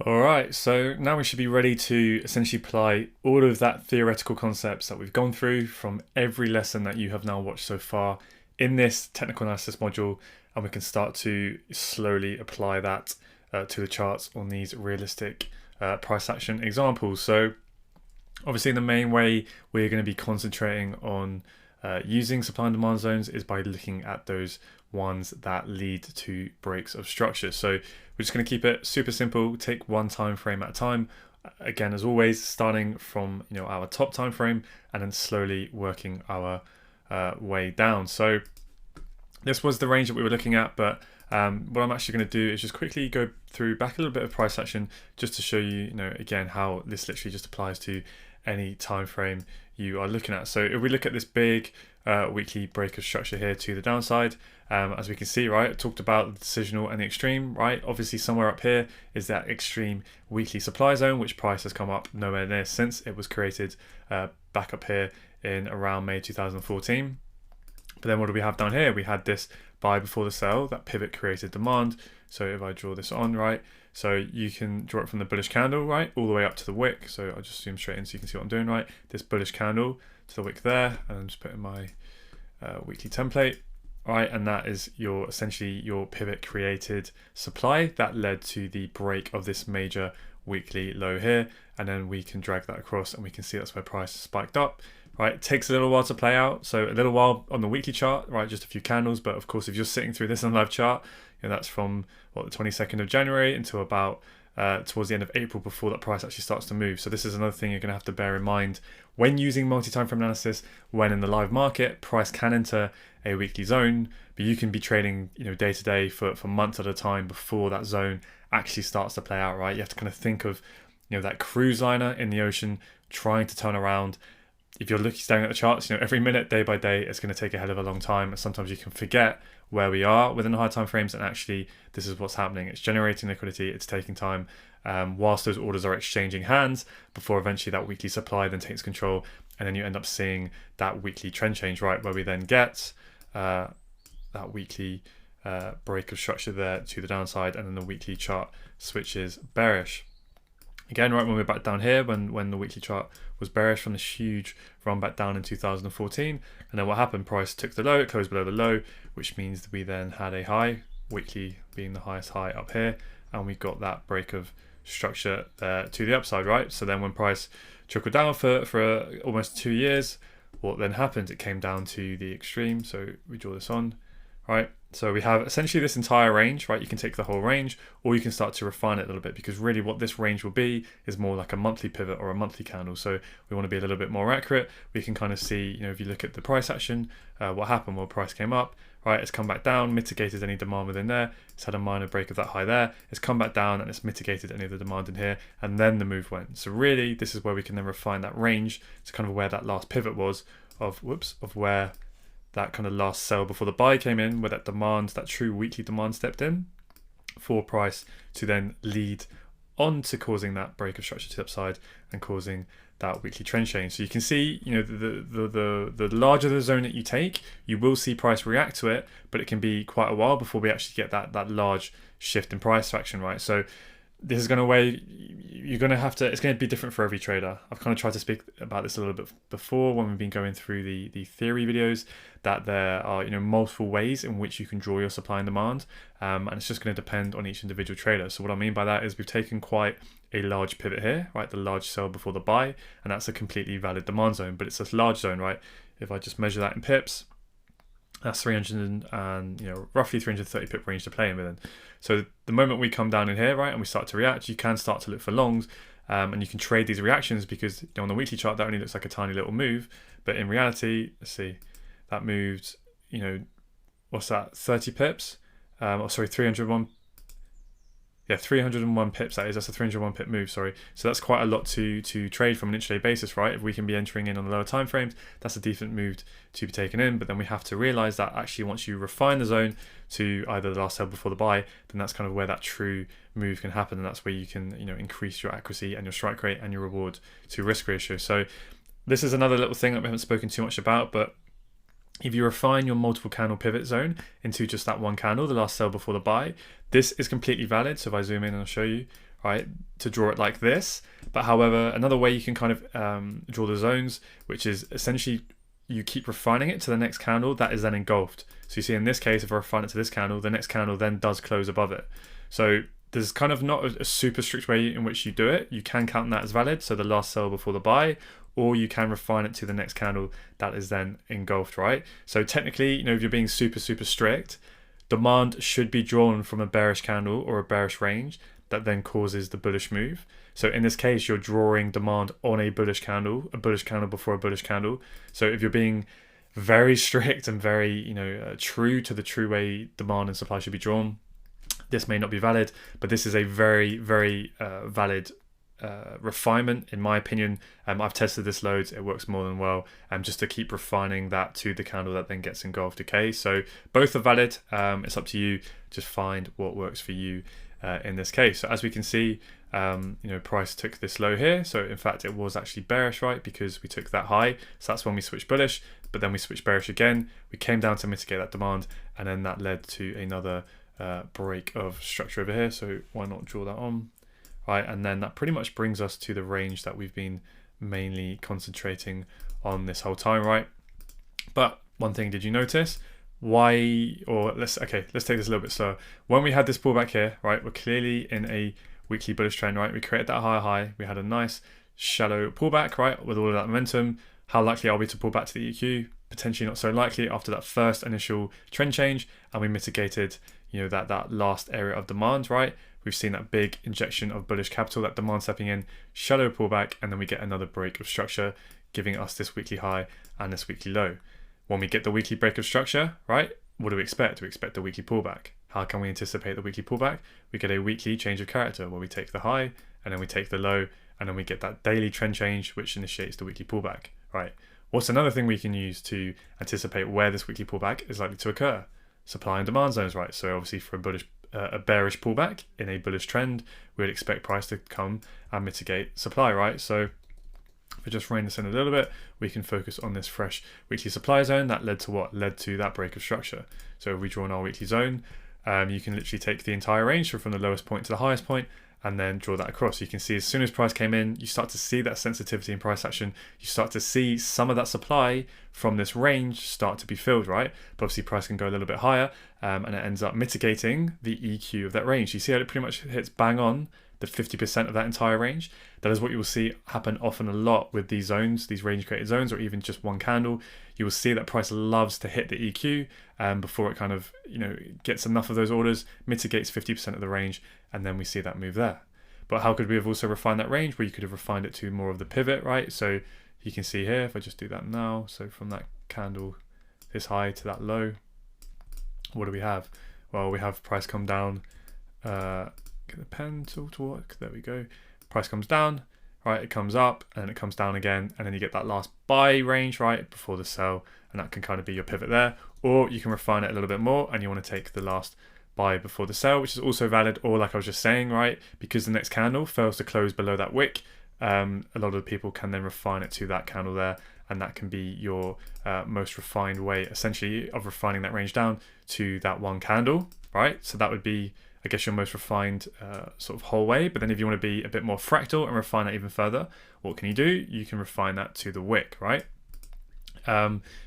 All right, so now we should be ready to essentially apply all of that theoretical concepts that we've gone through from every lesson that you have now watched so far in this technical analysis module, and we can start to slowly apply that to the charts on these realistic price action examples. So obviously the main way we're going to be concentrating on using supply and demand zones is by looking at those ones that lead to breaks of structure. So we're just going to keep it super simple, take one time frame at a time. Again, as always, starting from our top time frame and then slowly working our way down. So this was the range that we were looking at, but what I'm actually going to do is just quickly go through back a little bit of price action just to show you, again, how this literally just applies to any time frame you are looking at. So if we look at this big weekly break of structure here to the downside, as we can see, right, I talked about the decisional and the extreme, right? Obviously somewhere up here is that extreme weekly supply zone, which price has come up nowhere near since it was created back up here in around May 2014. But then what do we have down here? We had this buy before the sell, that pivot created demand. So if I draw this on, right, so you can draw it from the bullish candle, right, all the way up to the wick. So I'll just zoom straight in so you can see what I'm doing, right? This bullish candle to the wick there, and I'm just putting my weekly template, right? And that is essentially your pivot created supply that led to the break of this major weekly low here. And then we can drag that across and we can see that's where price spiked up. Right, it takes a little while to play out, so a little while on the weekly chart, right, just a few candles, but of course if you're sitting through this on live chart, that's from the 22nd of January until about towards the end of April before that price actually starts to move. So this is another thing you're going to have to bear in mind when using multi-time frame analysis. When in the live market, price can enter a weekly zone, but you can be trading day to day for months at a time before that zone actually starts to play out, right? You have to kind of think of that cruise liner in the ocean trying to turn around. If you're staring at the charts, every minute, day by day, it's going to take a hell of a long time. And sometimes you can forget where we are within the high time frames. And actually, this is what's happening. It's generating liquidity. It's taking time whilst those orders are exchanging hands before eventually that weekly supply then takes control. And then you end up seeing that weekly trend change, right? Where we then get that weekly break of structure there to the downside. And then the weekly chart switches bearish. Again, right when we're back down here, when the weekly chart was bearish from this huge run back down in 2014, and then what happened? Price took the low, it closed below the low, which means that we then had a high, weekly being the highest high up here, and we got that break of structure to the upside, right? So then when price trickled down for almost 2 years, what then happened? It came down to the extreme. So we draw this on, right? So we have essentially this entire range, right? You can take the whole range, or you can start to refine it a little bit, because really what this range will be is more like a monthly pivot or a monthly candle. So we want to be a little bit more accurate. We can kind of see, if you look at the price action, what happened? Well, price came up, right? It's come back down, mitigated any demand within there. It's had a minor break of that high there. It's come back down and it's mitigated any of the demand in here, and then the move went. So really, this is where we can then refine that range to kind of where that last pivot was of where that kind of last sell before the buy came in, where that demand, that true weekly demand stepped in for price to then lead on to causing that break of structure to the upside and causing that weekly trend change. So you can see, the larger the zone that you take, you will see price react to it, but it can be quite a while before we actually get that large shift in price action, right? So this is going to it's going to be different for every trader. I've kind of tried to speak about this a little bit before when we've been going through the theory videos, that there are multiple ways in which you can draw your supply and demand, and it's just going to depend on each individual trader. So what I mean by that is we've taken quite a large pivot here, right? The large sell before the buy, and that's a completely valid demand zone, but it's a large zone, right? If I just measure that in pips, that's 300 and roughly 330 pip range to play in within. So the moment we come down in here, right, and we start to react, you can start to look for longs, and you can trade these reactions, because on the weekly chart that only looks like a tiny little move, but in reality, let's see, that moved, what's that, 30 pips? 301. Yeah, 301 pips, that is. That's a 301 pip move, sorry. So that's quite a lot to trade from an intraday basis, right? If we can be entering in on the lower time frames, that's a decent move to be taken in. But then we have to realize that actually once you refine the zone to either the last sell before the buy, then that's kind of where that true move can happen. And that's where you can, increase your accuracy and your strike rate and your reward to risk ratio. So this is another little thing that we haven't spoken too much about, but if you refine your multiple candle pivot zone into just that one candle, the last sell before the buy, this is completely valid. So if I zoom in and I'll show you, right, to draw it like this. But however, another way you can kind of draw the zones, which is essentially you keep refining it to the next candle that is then engulfed. So you see in this case, if I refine it to this candle, the next candle then does close above it. So there's kind of not a super strict way in which you do it. You can count that as valid, so the last sell before the buy, or you can refine it to the next candle that is then engulfed, right? So technically, you know, if you're being super strict, demand should be drawn from a bearish candle or a bearish range that then causes the bullish move. So in this case, you're drawing demand on a bullish candle before a bullish candle. So if you're being very strict and very, you know, true to the true way demand and supply should be drawn, this may not be valid, but this is a very valid refinement in my opinion. I've tested this loads, it works more than well, just to keep refining that to the candle that then gets engulfed. Okay, so both are valid. It's up to you, just find what works for you in this case. So as we can see, you know, price took this low here, so in fact it was actually bearish, right, because we took that high. So that's when we switched bullish, but then we switched bearish again. We came down to mitigate that demand, and then that led to another break of structure over here. So why not draw that on, right? And then that pretty much brings us to the range that we've been mainly concentrating on this whole time, right? But one thing, did you notice why, or let's take this a little bit slower. When we had this pullback here, right, we're clearly in a weekly bullish trend, right? We created that high, we had a nice shallow pullback, right, with all of that momentum. How likely are we to pull back to the EQ? Potentially not so likely after that first initial trend change, and we mitigated, you know, that last area of demand, right? We've seen that big injection of bullish capital, that demand stepping in, shallow pullback, and then we get another break of structure, giving us this weekly high and this weekly low. When we get the weekly break of structure, right, what do we expect? We expect a weekly pullback. How can we anticipate the weekly pullback? We get a weekly change of character where we take the high and then we take the low, and then we get that daily trend change which initiates the weekly pullback, right? What's another thing we can use to anticipate where this weekly pullback is likely to occur? Supply and demand zones, right? So obviously for a bearish pullback in a bullish trend, we would expect price to come and mitigate supply, right? So if we just rein this in a little bit, we can focus on this fresh weekly supply zone that led to what? Led to that break of structure. So if we draw in our weekly zone, you can literally take the entire range, so from the lowest point to the highest point, and then draw that across. You can see as soon as price came in, you start to see that sensitivity in price action. You start to see some of that supply from this range start to be filled, right? But obviously price can go a little bit higher, and it ends up mitigating the EQ of that range. You see how it pretty much hits bang on the 50% of that entire range. That is what you will see happen often a lot with these zones, these range created zones, or even just one candle. You will see that price loves to hit the EQ before it kind of, you know, gets enough of those orders, mitigates 50% of the range, and then we see that move there. But how could we have also refined that range? Well, you could have refined it to more of the pivot, right? So you can see here, if I just do that now, so from that candle, this high to that low, what do we have? Well, we have price come down, get the pen tool to work, there we go. Price comes down, right, it comes up, and it comes down again, and then you get that last buy range, right, before the sell, and that can kind of be your pivot there. Or you can refine it a little bit more, and you want to take the last buy before the sell, which is also valid. Or like I was just saying, right, because the next candle fails to close below that wick, a lot of people can then refine it to that candle there, and that can be your most refined way, essentially, of refining that range down to that one candle, right? So that would be, I guess, your most refined sort of whole way. But then if you want to be a bit more fractal and refine it even further, what can you do? You can refine that to the wick, right?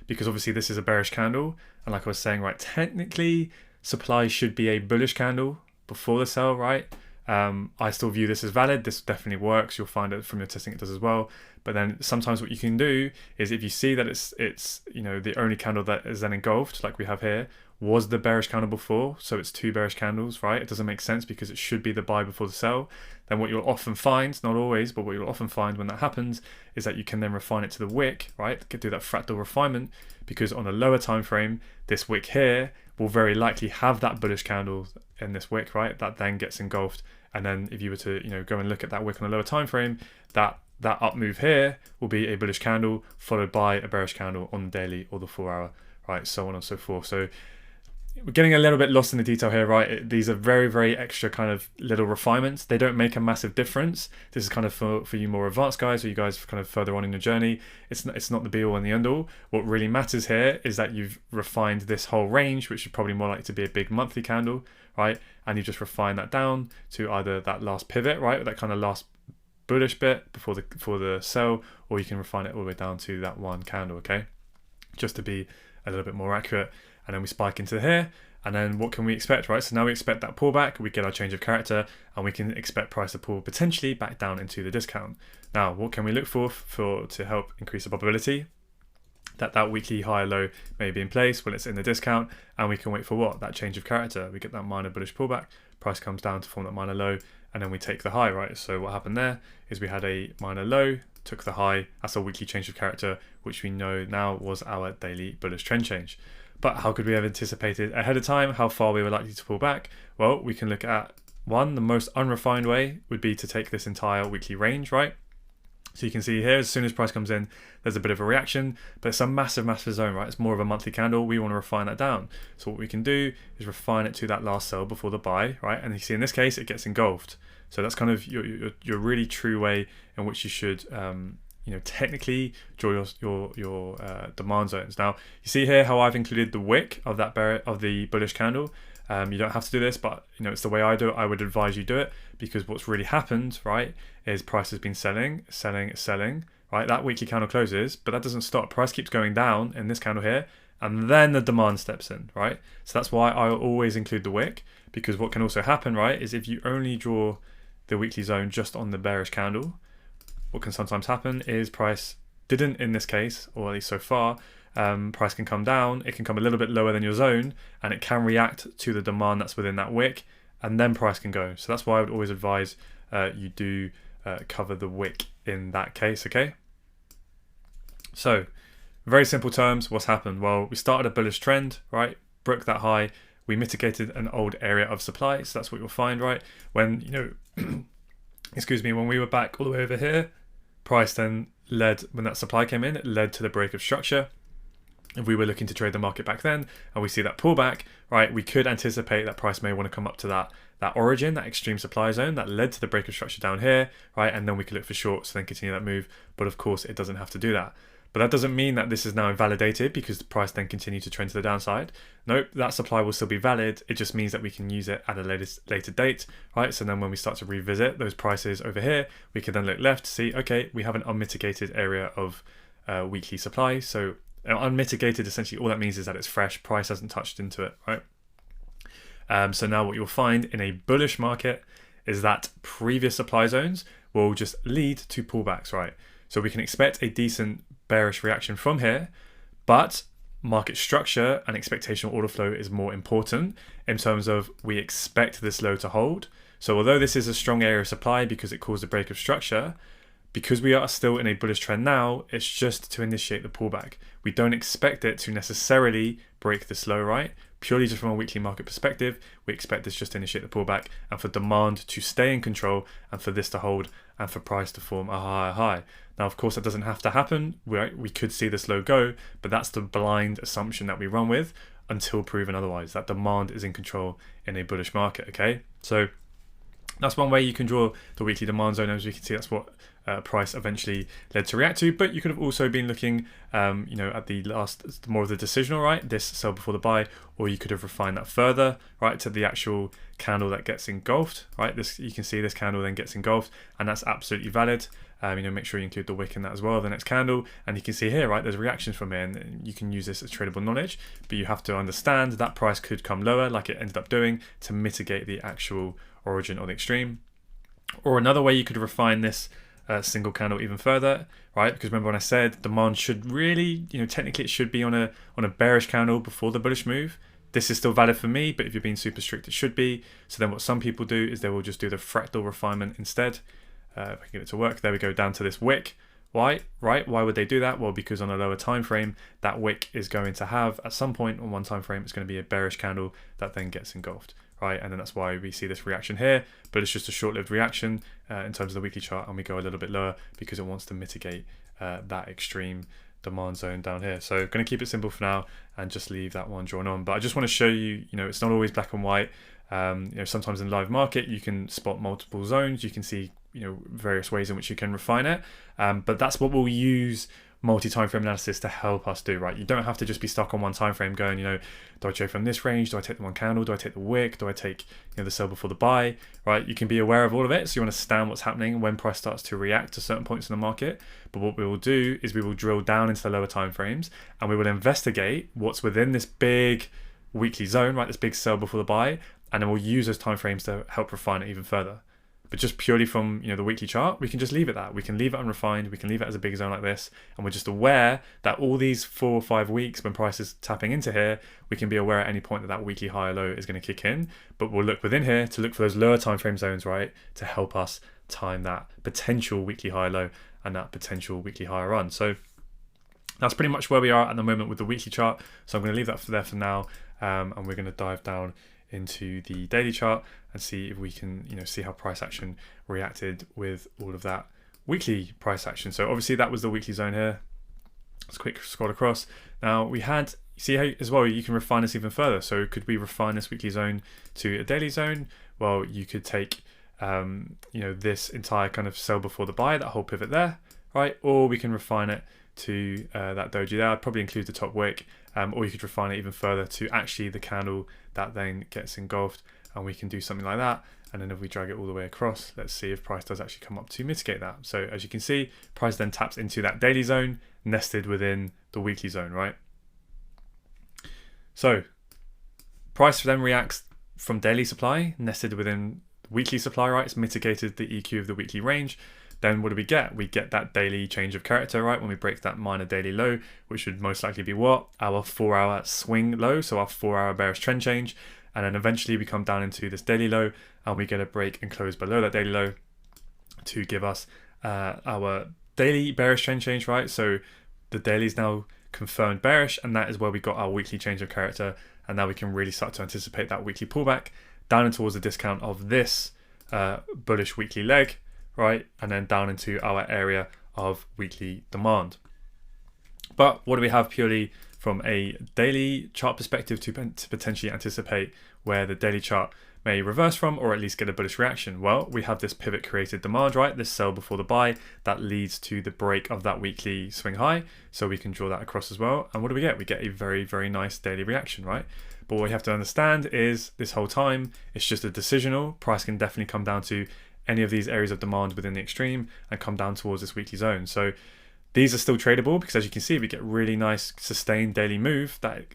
Because obviously this is a bearish candle, and like I was saying, right, technically supply should be a bullish candle before the sell, right? I still view this as valid. This definitely works. You'll find it from your testing, it does as well. But then sometimes what you can do is, if you see that it's you know, the only candle that is then engulfed, like we have here, was the bearish candle before, so it's two bearish candles, right? It doesn't make sense because it should be the buy before the sell. Then what you'll often find, not always, but what you'll often find when that happens is that you can then refine it to the wick, right? Do that fractal refinement, because on a lower time frame, this wick here will very likely have that bullish candle in this wick, right? That then gets engulfed, and then if you were to, you know, go and look at that wick on a lower time frame, that up move here will be a bullish candle followed by a bearish candle on the daily or the 4 hour, right? So on and so forth. So we're getting a little bit lost in the detail here, right? These are very extra kind of little refinements. They don't make a massive difference. This is kind of for you more advanced guys, or you guys kind of further on in your journey. It's not the be all and the end all. What really matters here is that you've refined this whole range, which is probably more likely to be a big monthly candle, right? And you just refine that down to either that last pivot, right, that kind of last bullish bit before the sell, or you can refine it all the way down to that one candle, okay? Just to be a little bit more accurate. And then we spike into here, and then what can we expect, right? So now we expect that pullback, we get our change of character, and we can expect price to pull potentially back down into the discount. Now, what can we look for to help increase the probability that weekly high low may be in place when it's in the discount? And we can wait for what? That change of character. We get that minor bullish pullback, price comes down to form that minor low, and then we take the high, right? So what happened there is we had a minor low, took the high, that's a weekly change of character, which we know now was our daily bullish trend change. But how could we have anticipated ahead of time how far we were likely to pull back? Well, we can look at one, the most unrefined way would be to take this entire weekly range, right? So you can see here, as soon as price comes in, there's a bit of a reaction, but it's a massive zone, right? It's more of a monthly candle. We want to refine that down. So what we can do is refine it to that last sell before the buy, right? And you see in this case, it gets engulfed. So that's kind of your really true way in which you should, technically draw your demand zones. Now you see here how I've included the wick of the bullish candle. You don't have to do this, but it's the way I do it. I would advise you do it, because what's really happened, right, is price has been selling, right? That weekly candle closes, but that doesn't stop. Price keeps going down in this candle here, and then the demand steps in, right? So that's why I always include the wick, because what can also happen, right, is if you only draw the weekly zone just on the bearish candle, what can sometimes happen is price didn't, in this case, or at least so far, price can come down, it can come a little bit lower than your zone, and it can react to the demand that's within that wick, and then price can go. So that's why I would always advise you do cover the wick in that case, okay? So, very simple terms, what's happened? Well, we started a bullish trend, right? Broke that high, we mitigated an old area of supply, so that's what you'll find, right? When, excuse me, when we were back all the way over here, price then led, when that supply came in, it led to the break of structure. If we were looking to trade the market back then and we see that pullback, right, we could anticipate that price may want to come up to that origin, that extreme supply zone that led to the break of structure down here, right, and then we could look for shorts, then continue that move. But of course, it doesn't have to do that. But that doesn't mean that this is now invalidated because the price then continued to trend to the downside. Nope, that supply will still be valid. It just means that we can use it at a later date, right? So then when we start to revisit those prices over here, we can then look left to see, okay, we have an unmitigated area of weekly supply. So unmitigated, essentially all that means is that it's fresh, price hasn't touched into it, right? So now what you'll find in a bullish market is that previous supply zones will just lead to pullbacks, right? So we can expect a decent bearish reaction from here, but market structure and expectational order flow is more important in terms of we expect this low to hold. So although this is a strong area of supply because it caused a break of structure, because we are still in a bullish trend now, it's just to initiate the pullback. We don't expect it to necessarily break this low, right? Purely just from a weekly market perspective, we expect this just to initiate the pullback and for demand to stay in control and for this to hold and for price to form a higher high. Now, of course, that doesn't have to happen. We could see this low go, but that's the blind assumption that we run with until proven otherwise, that demand is in control in a bullish market, okay? So that's one way you can draw the weekly demand zone. As you can see, that's what price eventually led to react to. But you could have also been looking, at the last, more of the decisional, right? This sell before the buy, or you could have refined that further, right, to the actual candle that gets engulfed, right? This, you can see this candle then gets engulfed, and that's absolutely valid. Make sure you include the wick in that as well, the next candle. And you can see here, right, there's reactions from here, and you can use this as tradable knowledge, but you have to understand that price could come lower like it ended up doing to mitigate the actual origin or the extreme. Or another way you could refine this single candle even further, right? Because remember when I said demand should really, technically it should be on a bearish candle before the bullish move. This is still valid for me, but if you're being super strict, it should be. So then what some people do is they will just do the fractal refinement instead. If I can get it to work, there we go, down to this wick. Why? Right? Why would they do that? Well, because on a lower time frame, that wick is going to have, at some point on one time frame, it's going to be a bearish candle that then gets engulfed, right? And then that's why we see this reaction here, but it's just a short-lived reaction in terms of the weekly chart, and we go a little bit lower because it wants to mitigate that extreme demand zone down here. So going to keep it simple for now and just leave that one drawn on. But I just want to show you, it's not always black and white. Sometimes in live market, you can spot multiple zones. You can see various ways in which you can refine it, but that's what we'll use multi-time frame analysis to help us do, right? You don't have to just be stuck on one time frame going, do I trade from this range? Do I take the one candle? Do I take the wick? Do I take the sell before the buy, right? You can be aware of all of it, so you understand what's happening when price starts to react to certain points in the market. But what we will do is we will drill down into the lower time frames, and we will investigate what's within this big weekly zone, right? This big sell before the buy, and then we'll use those time frames to help refine it even further. But just purely from the weekly chart, we can just leave it that. We can leave it unrefined. We can leave it as a big zone like this, and we're just aware that all these 4 or 5 weeks when price is tapping into here, we can be aware at any point that that weekly high or low is going to kick in. But we'll look within here to look for those lower time frame zones, right, to help us time that potential weekly high or low and that potential weekly higher run. So that's pretty much where we are at the moment with the weekly chart. So I'm going to leave that there for now, and we're going to dive down into the daily chart and see if we can see how price action reacted with all of that weekly price action. So obviously that was the weekly zone here. Let's quick scroll across. Now we had, see how as well you can refine this even further. So could we refine this weekly zone to a daily zone? Well, you could take this entire kind of sell before the buy, that whole pivot there, right? Or we can refine it to that doji there. I'd probably include the top wick, or you could refine it even further to actually the candle that then gets engulfed, and we can do something like that. And then if we drag it all the way across, let's see if price does actually come up to mitigate that. So as you can see, price then taps into that daily zone nested within the weekly zone, right? So price then reacts from daily supply nested within weekly supply, right? It's mitigated the EQ of the weekly range. Then what do we get? We get that daily change of character, right? When we break that minor daily low, which would most likely be what? Our 4-hour swing low, so our 4-hour bearish trend change. And then eventually we come down into this daily low, and we get a break and close below that daily low to give us our daily bearish trend change, right? So the daily is now confirmed bearish, and that is where we got our weekly change of character. And now we can really start to anticipate that weekly pullback down and towards the discount of this bullish weekly leg, right? And then down into our area of weekly demand. But what do we have purely from a daily chart perspective to potentially anticipate where the daily chart may reverse from, or at least get a bullish reaction? Well, we have this pivot created demand, right? This sell before the buy that leads to the break of that weekly swing high. So we can draw that across as well. And what do we get? We get a very, very nice daily reaction, right? But what we have to understand is this whole time, it's just a decisional. Price can definitely come down to any of these areas of demand within the extreme and come down towards this weekly zone. So these are still tradable because, as you can see, we get really nice sustained daily move that,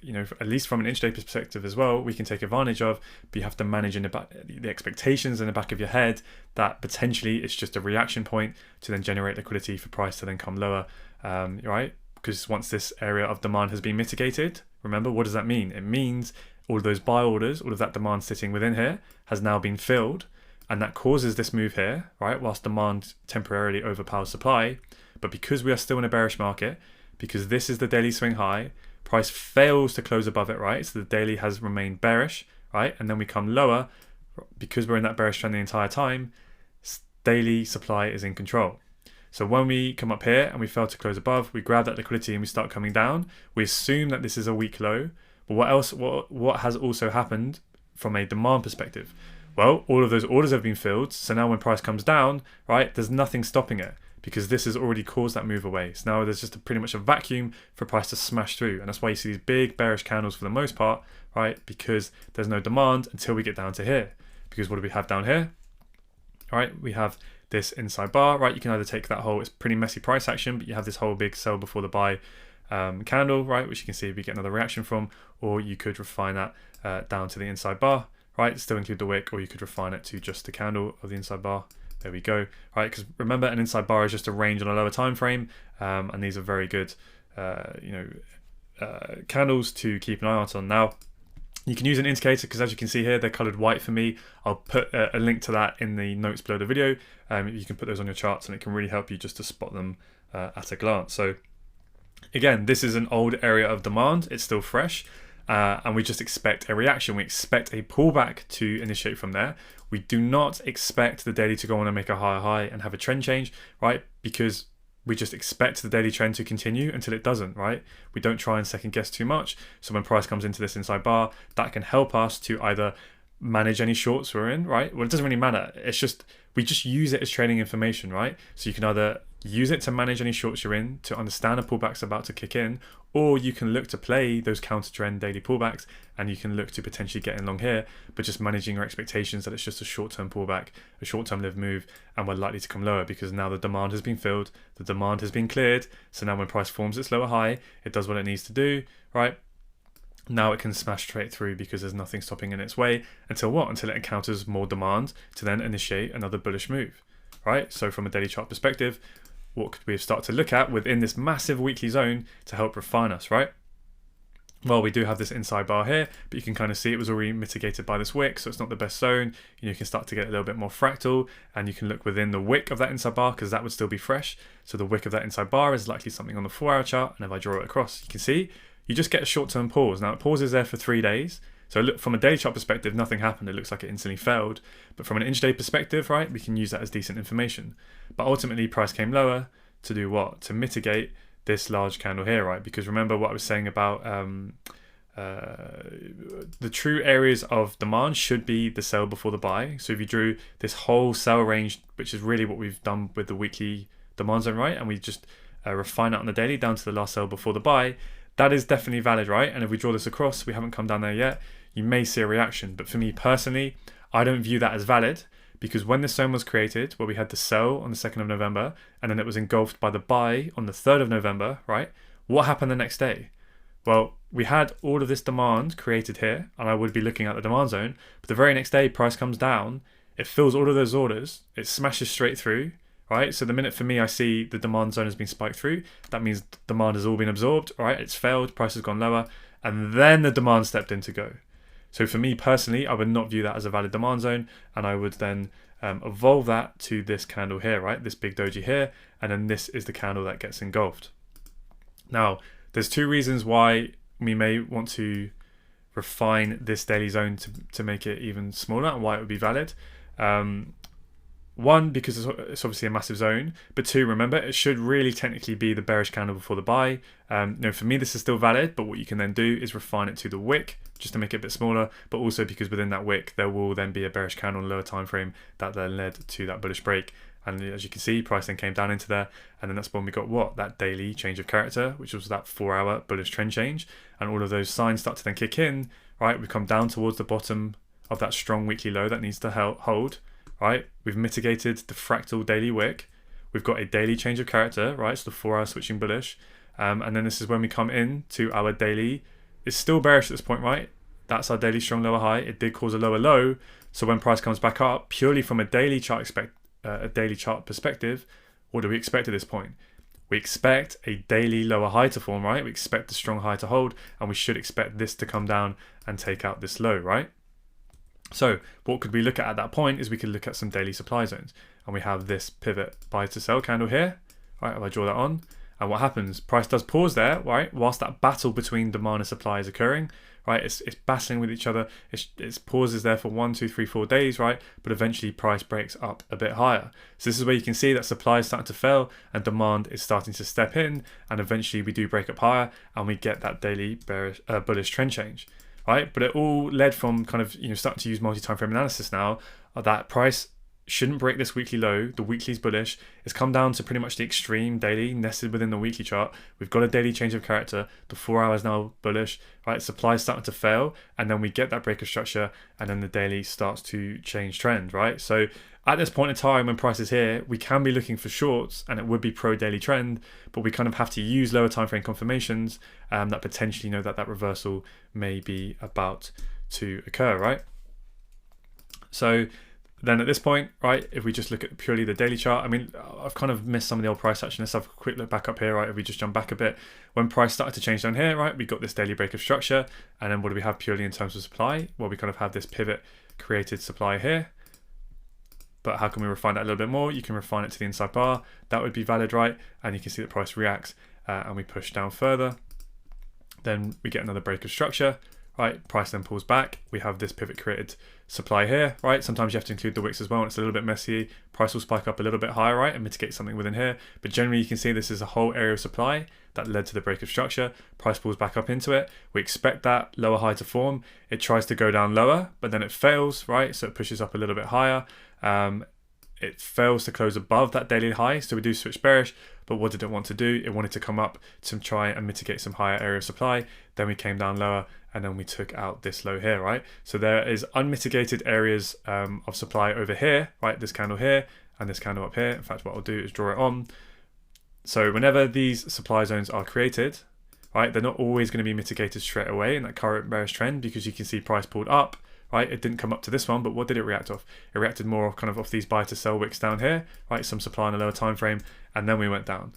at least from an intraday perspective as well, we can take advantage of. But you have to manage in the expectations in the back of your head that potentially it's just a reaction point to then generate liquidity for price to then come lower, right? Because once this area of demand has been mitigated, remember, what does that mean? It means all of those buy orders, all of that demand sitting within here has now been filled, and that causes this move here, right? Whilst demand temporarily overpowers supply. But because we are still in a bearish market, because this is the daily swing high, price fails to close above it, right? So the daily has remained bearish, right? And then we come lower, because we're in that bearish trend the entire time, daily supply is in control. So when we come up here and we fail to close above, we grab that liquidity and we start coming down. We assume that this is a weak low. But what has also happened from a demand perspective? Well, all of those orders have been filled. So now when price comes down, right, there's nothing stopping it, because this has already caused that move away. So now there's just pretty much a vacuum for price to smash through. And that's why you see these big bearish candles for the most part, right? Because there's no demand until we get down to here. Because what do we have down here? All right, we have this inside bar, right? You can either take that whole, it's pretty messy price action, but you have this whole big sell before the buy candle, right? Which you can see if we get another reaction from, or you could refine that down to the inside bar, right? Still include the wick, or you could refine it to just the candle of the inside bar. There we go, right? Because remember, an inside bar is just a range on a lower time frame, and these are very good, candles to keep an eye out on. Now, you can use an indicator because, as you can see here, they're colored white for me. I'll put a link to that in the notes below the video. You can put those on your charts, and it can really help you just to spot them at a glance. So again, this is an old area of demand. It's still fresh. And we just expect a reaction. We expect a pullback to initiate from there. We do not expect the daily to go on and make a higher high and have a trend change, right? Because we just expect the daily trend to continue until it doesn't, right? We don't try and second guess too much. So when price comes into this inside bar, that can help us to either manage any shorts we're in, right? Well, it doesn't really matter. It's just, we just use it as trading information, right? So you can either use it to manage any shorts you're in, to understand a pullback's about to kick in, or you can look to play those counter trend daily pullbacks, and you can look to potentially get in long here, but just managing your expectations that it's just a short-term pullback, a short-term live move, and we're likely to come lower because now the demand has been filled, the demand has been cleared. So now when price forms its lower high, it does what it needs to do, right? Now it can smash straight through because there's nothing stopping in its way until what? Until it encounters more demand to then initiate another bullish move, right? So from a daily chart perspective, what could we start to look at within this massive weekly zone to help refine us, right? Well, we do have this inside bar here, but you can kind of see it was already mitigated by this wick, so it's not the best zone. You can start to get a little bit more fractal, and you can look within the wick of that inside bar because that would still be fresh. So the wick of that inside bar is likely something on the 4-hour chart, and if I draw it across, you can see you just get a short-term pause. Now it pauses there for 3 days. So look, from a daily chart perspective, nothing happened. It looks like it instantly failed. But from an intraday perspective, right, we can use that as decent information. But ultimately, price came lower to do what? To mitigate this large candle here, right? Because remember what I was saying about the true areas of demand should be the sell before the buy. So if you drew this whole sell range, which is really what we've done with the weekly demand zone, right? And we just refine it on the daily down to the last sell before the buy, that is definitely valid, right? And if we draw this across, we haven't come down there yet, you may see a reaction. But for me personally, I don't view that as valid because when this zone was created, where we had the sell on the 2nd of November, and then it was engulfed by the buy on the 3rd of November, right? What happened the next day? Well, we had all of this demand created here, and I would be looking at the demand zone, but the very next day, price comes down, it fills all of those orders, it smashes straight through, right? So the minute for me I see the demand zone has been spiked through, that means demand has all been absorbed, right? It's failed, price has gone lower, and then the demand stepped in to go. So for me personally, I would not view that as a valid demand zone, and I would then evolve that to this candle here, right? This big doji here, and then this is the candle that gets engulfed. Now, there's 2 reasons why we may want to refine this daily zone to make it even smaller and why it would be valid. One, because it's obviously a massive zone, but 2, remember, it should really technically be the bearish candle before the buy. For me, this is still valid, but what you can then do is refine it to the wick just to make it a bit smaller, but also because within that wick, there will then be a bearish candle on a lower time frame that then led to that bullish break. And as you can see, price then came down into there, and then that's when we got what? That daily change of character, which was that 4-hour bullish trend change, and all of those signs start to then kick in, right? We come down towards the bottom of that strong weekly low that needs to hold, right? We've mitigated the fractal daily wick. We've got a daily change of character, right? So the 4-hour switching bullish. And then this is when we come in to our daily. It's still bearish at this point, right? That's our daily strong lower high. It did cause a lower low. So when price comes back up, purely from a daily chart perspective, what do we expect at this point? We expect a daily lower high to form, right? We expect the strong high to hold, and we should expect this to come down and take out this low, right? So what could we look at that point is we could look at some daily supply zones, and we have this pivot buy to sell candle here, right? If I draw that on, and what happens? Price does pause there, right? Whilst that battle between demand and supply is occurring, right? It's battling with each other. It's pauses there for 1, 2, 3, 4 days, right? But eventually price breaks up a bit higher. So this is where you can see that supply is starting to fail and demand is starting to step in, and eventually we do break up higher and we get that daily bearish, bullish trend change, right? But it all led from kind of, starting to use multi-time frame analysis now, that price shouldn't break this weekly low. The weekly's bullish. It's come down to pretty much the extreme daily nested within the weekly chart. We've got a daily change of character. The 4 hours now bullish, right? Supply is starting to fail, and then we get that break of structure, and then the daily starts to change trend, right? So at this point in time, when price is here, we can be looking for shorts, and it would be pro daily trend, but we kind of have to use lower time frame confirmations that potentially know that reversal may be about to occur, right? So then at this point, right, if we just look at purely the daily chart, I mean, I've kind of missed some of the old price action. Let's have a quick look back up here, right? If we just jump back a bit, when price started to change down here, right, we got this daily break of structure. And then what do we have purely in terms of supply? Well, we kind of have this pivot created supply here. But how can we refine that a little bit more? You can refine it to the inside bar. That would be valid, right? And you can see the price reacts and we push down further. Then we get another break of structure, right? Price then pulls back. We have this pivot created supply here, right? Sometimes you have to include the wicks as well. And it's a little bit messy. Price will spike up a little bit higher, right? And mitigate something within here. But generally you can see this is a whole area of supply that led to the break of structure. Price pulls back up into it. We expect that lower high to form. It tries to go down lower, but then it fails, right? So it pushes up a little bit higher. It fails to close above that daily high, so we do switch bearish. But what did it want to do? It wanted to come up to try and mitigate some higher area of supply. Then we came down lower, and then we took out this low here, right? So there is unmitigated areas of supply over here, right? This candle here and this candle up here. In fact, what I'll do is draw it on. So whenever these supply zones are created, right, they're not always going to be mitigated straight away in that current bearish trend, because you can see price pulled up. Right, it didn't come up to this one, but what did it react off? It reacted more kind of off these buy to sell wicks down here, right? Some supply on a lower time frame, and then we went down.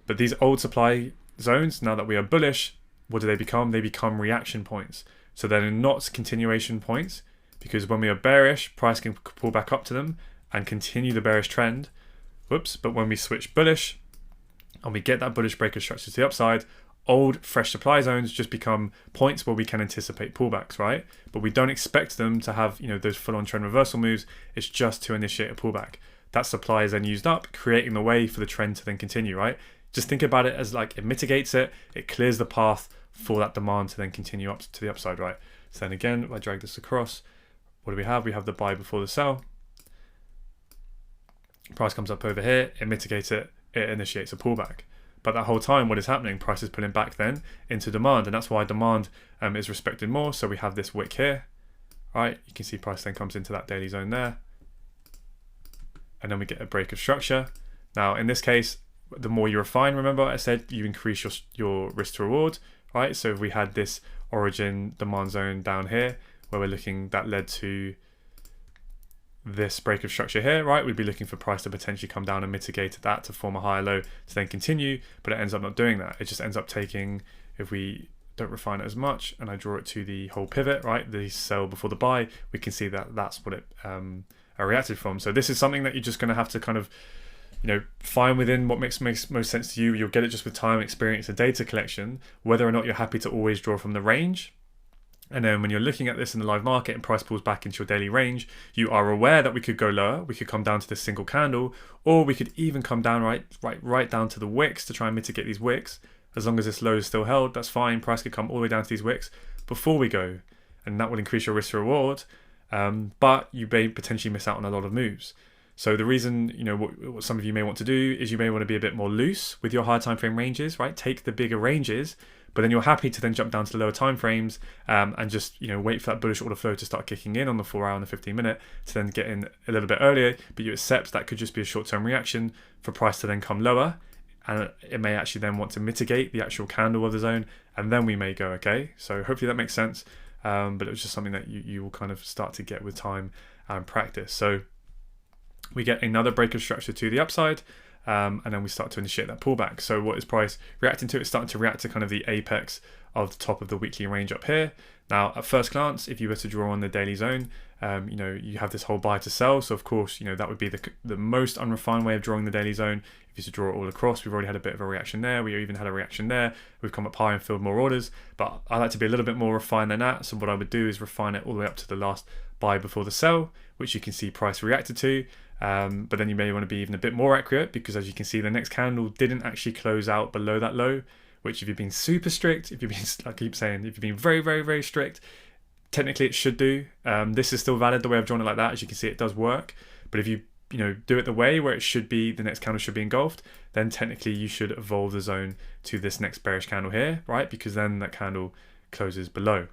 But these old supply zones, now that we are bullish, what do they become? They become reaction points. So they're not continuation points, because when we are bearish, price can pull back up to them and continue the bearish trend. Whoops! But when we switch bullish and we get that bullish breaker structure to the upside, old fresh supply zones just become points where we can anticipate pullbacks, right? But we don't expect them to have, you know, those full-on trend reversal moves. It's just to initiate a pullback. That supply is then used up, creating the way for the trend to then continue, right? Just think about it as like it mitigates it, it clears the path for that demand to then continue up to the upside, right? So then again, if I drag this across, what do we have? We have the buy before the sell. Price comes up over here, it mitigates it, it initiates a pullback. But that whole time, what is happening? Price is pulling back then into demand, and that's why demand is respected more. So we have this wick here, right? You can see price then comes into that daily zone there, and then we get a break of structure. Now, in this case, the more you refine, remember I said you increase your risk to reward, right? So if we had this origin demand zone down here, where we're looking, that led to this break of structure here, right? We'd be looking for price to potentially come down and mitigate that to form a higher low to then continue, but it ends up not doing that. It just ends up taking, if we don't refine it as much and I draw it to the whole pivot, right? The sell before the buy, we can see that that's what it reacted from. So this is something that you're just going to have to kind of, you know, find within what makes most sense to you. You'll get it just with time, experience, and data collection, whether or not you're happy to always draw from the range. And then when you're looking at this in the live market and price pulls back into your daily range, you are aware that we could go lower, we could come down to this single candle, or we could even come down right down to the wicks to try and mitigate these wicks. As long as this low is still held, that's fine. Price could come all the way down to these wicks before we go, and that will increase your risk to reward. But you may potentially miss out on a lot of moves. So the reason, you know, what some of you may want to do is you may want to be a bit more loose with your higher time frame ranges, right? Take the bigger ranges, but then you're happy to then jump down to the lower time frames and just, you know, wait for that bullish order flow to start kicking in on the 4 hour and the 15 minute to then get in a little bit earlier. But you accept that could just be a short-term reaction for price to then come lower, and it may actually then want to mitigate the actual candle of the zone, and then we may go, okay? So hopefully that makes sense. But it was just something that you will kind of start to get with time and practice. So we get another break of structure to the upside, and then we start to initiate that pullback. So what is price reacting to? It's starting to react to kind of the apex of the top of the weekly range up here. Now, at first glance, if you were to draw on the daily zone, you know, you have this whole buy to sell. So of course, you know, that would be the most unrefined way of drawing the daily zone. If you were to draw it all across, we've already had a bit of a reaction there. We even had a reaction there. We've come up high and filled more orders, but I like to be a little bit more refined than that. So what I would do is refine it all the way up to the last buy before the sell, which you can see price reacted to. But then you may want to be even a bit more accurate, because as you can see, the next candle didn't actually close out below that low, which if you've been super strict, if you've been, I keep saying, if you've been very, very, very strict, technically it should do. This is still valid the way I've drawn it like that. As you can see, it does work. But if you know, do it the way where it should be, the next candle should be engulfed, then technically you should evolve the zone to this next bearish candle here, right? Because then that candle closes below.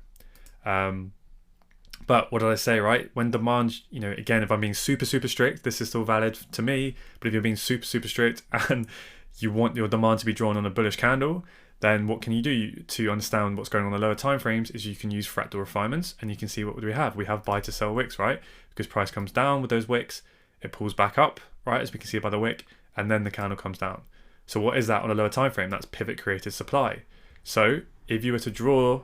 But what did I say, right? When demand, you know, again, if I'm being super, super strict, this is still valid to me. But if you're being super, super strict and you want your demand to be drawn on a bullish candle, then what can you do to understand what's going on the lower time frames is you can use fractal refinements, and you can see what do we have. We have buy to sell wicks, right? Because price comes down with those wicks, it pulls back up, right, as we can see by the wick, and then the candle comes down. So what is that on a lower time frame? That's pivot created supply. So if you were to draw,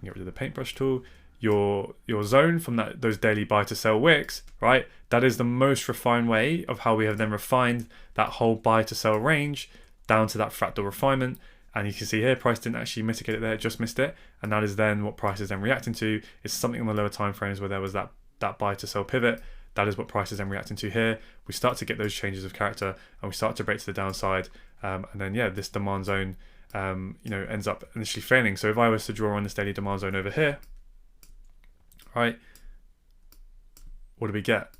get rid of the paintbrush tool, your zone from those daily buy to sell wicks, right? That is the most refined way of how we have then refined that whole buy to sell range down to that fractal refinement. And you can see here, price didn't actually mitigate it there, it just missed it. And that is then what price is then reacting to, is something on the lower time frames where there was that buy to sell pivot. That is what price is then reacting to here. We start to get those changes of character and we start to break to the downside. And then, yeah, this demand zone, ends up initially failing. So if I was to draw on this daily demand zone over here, right, what do we get?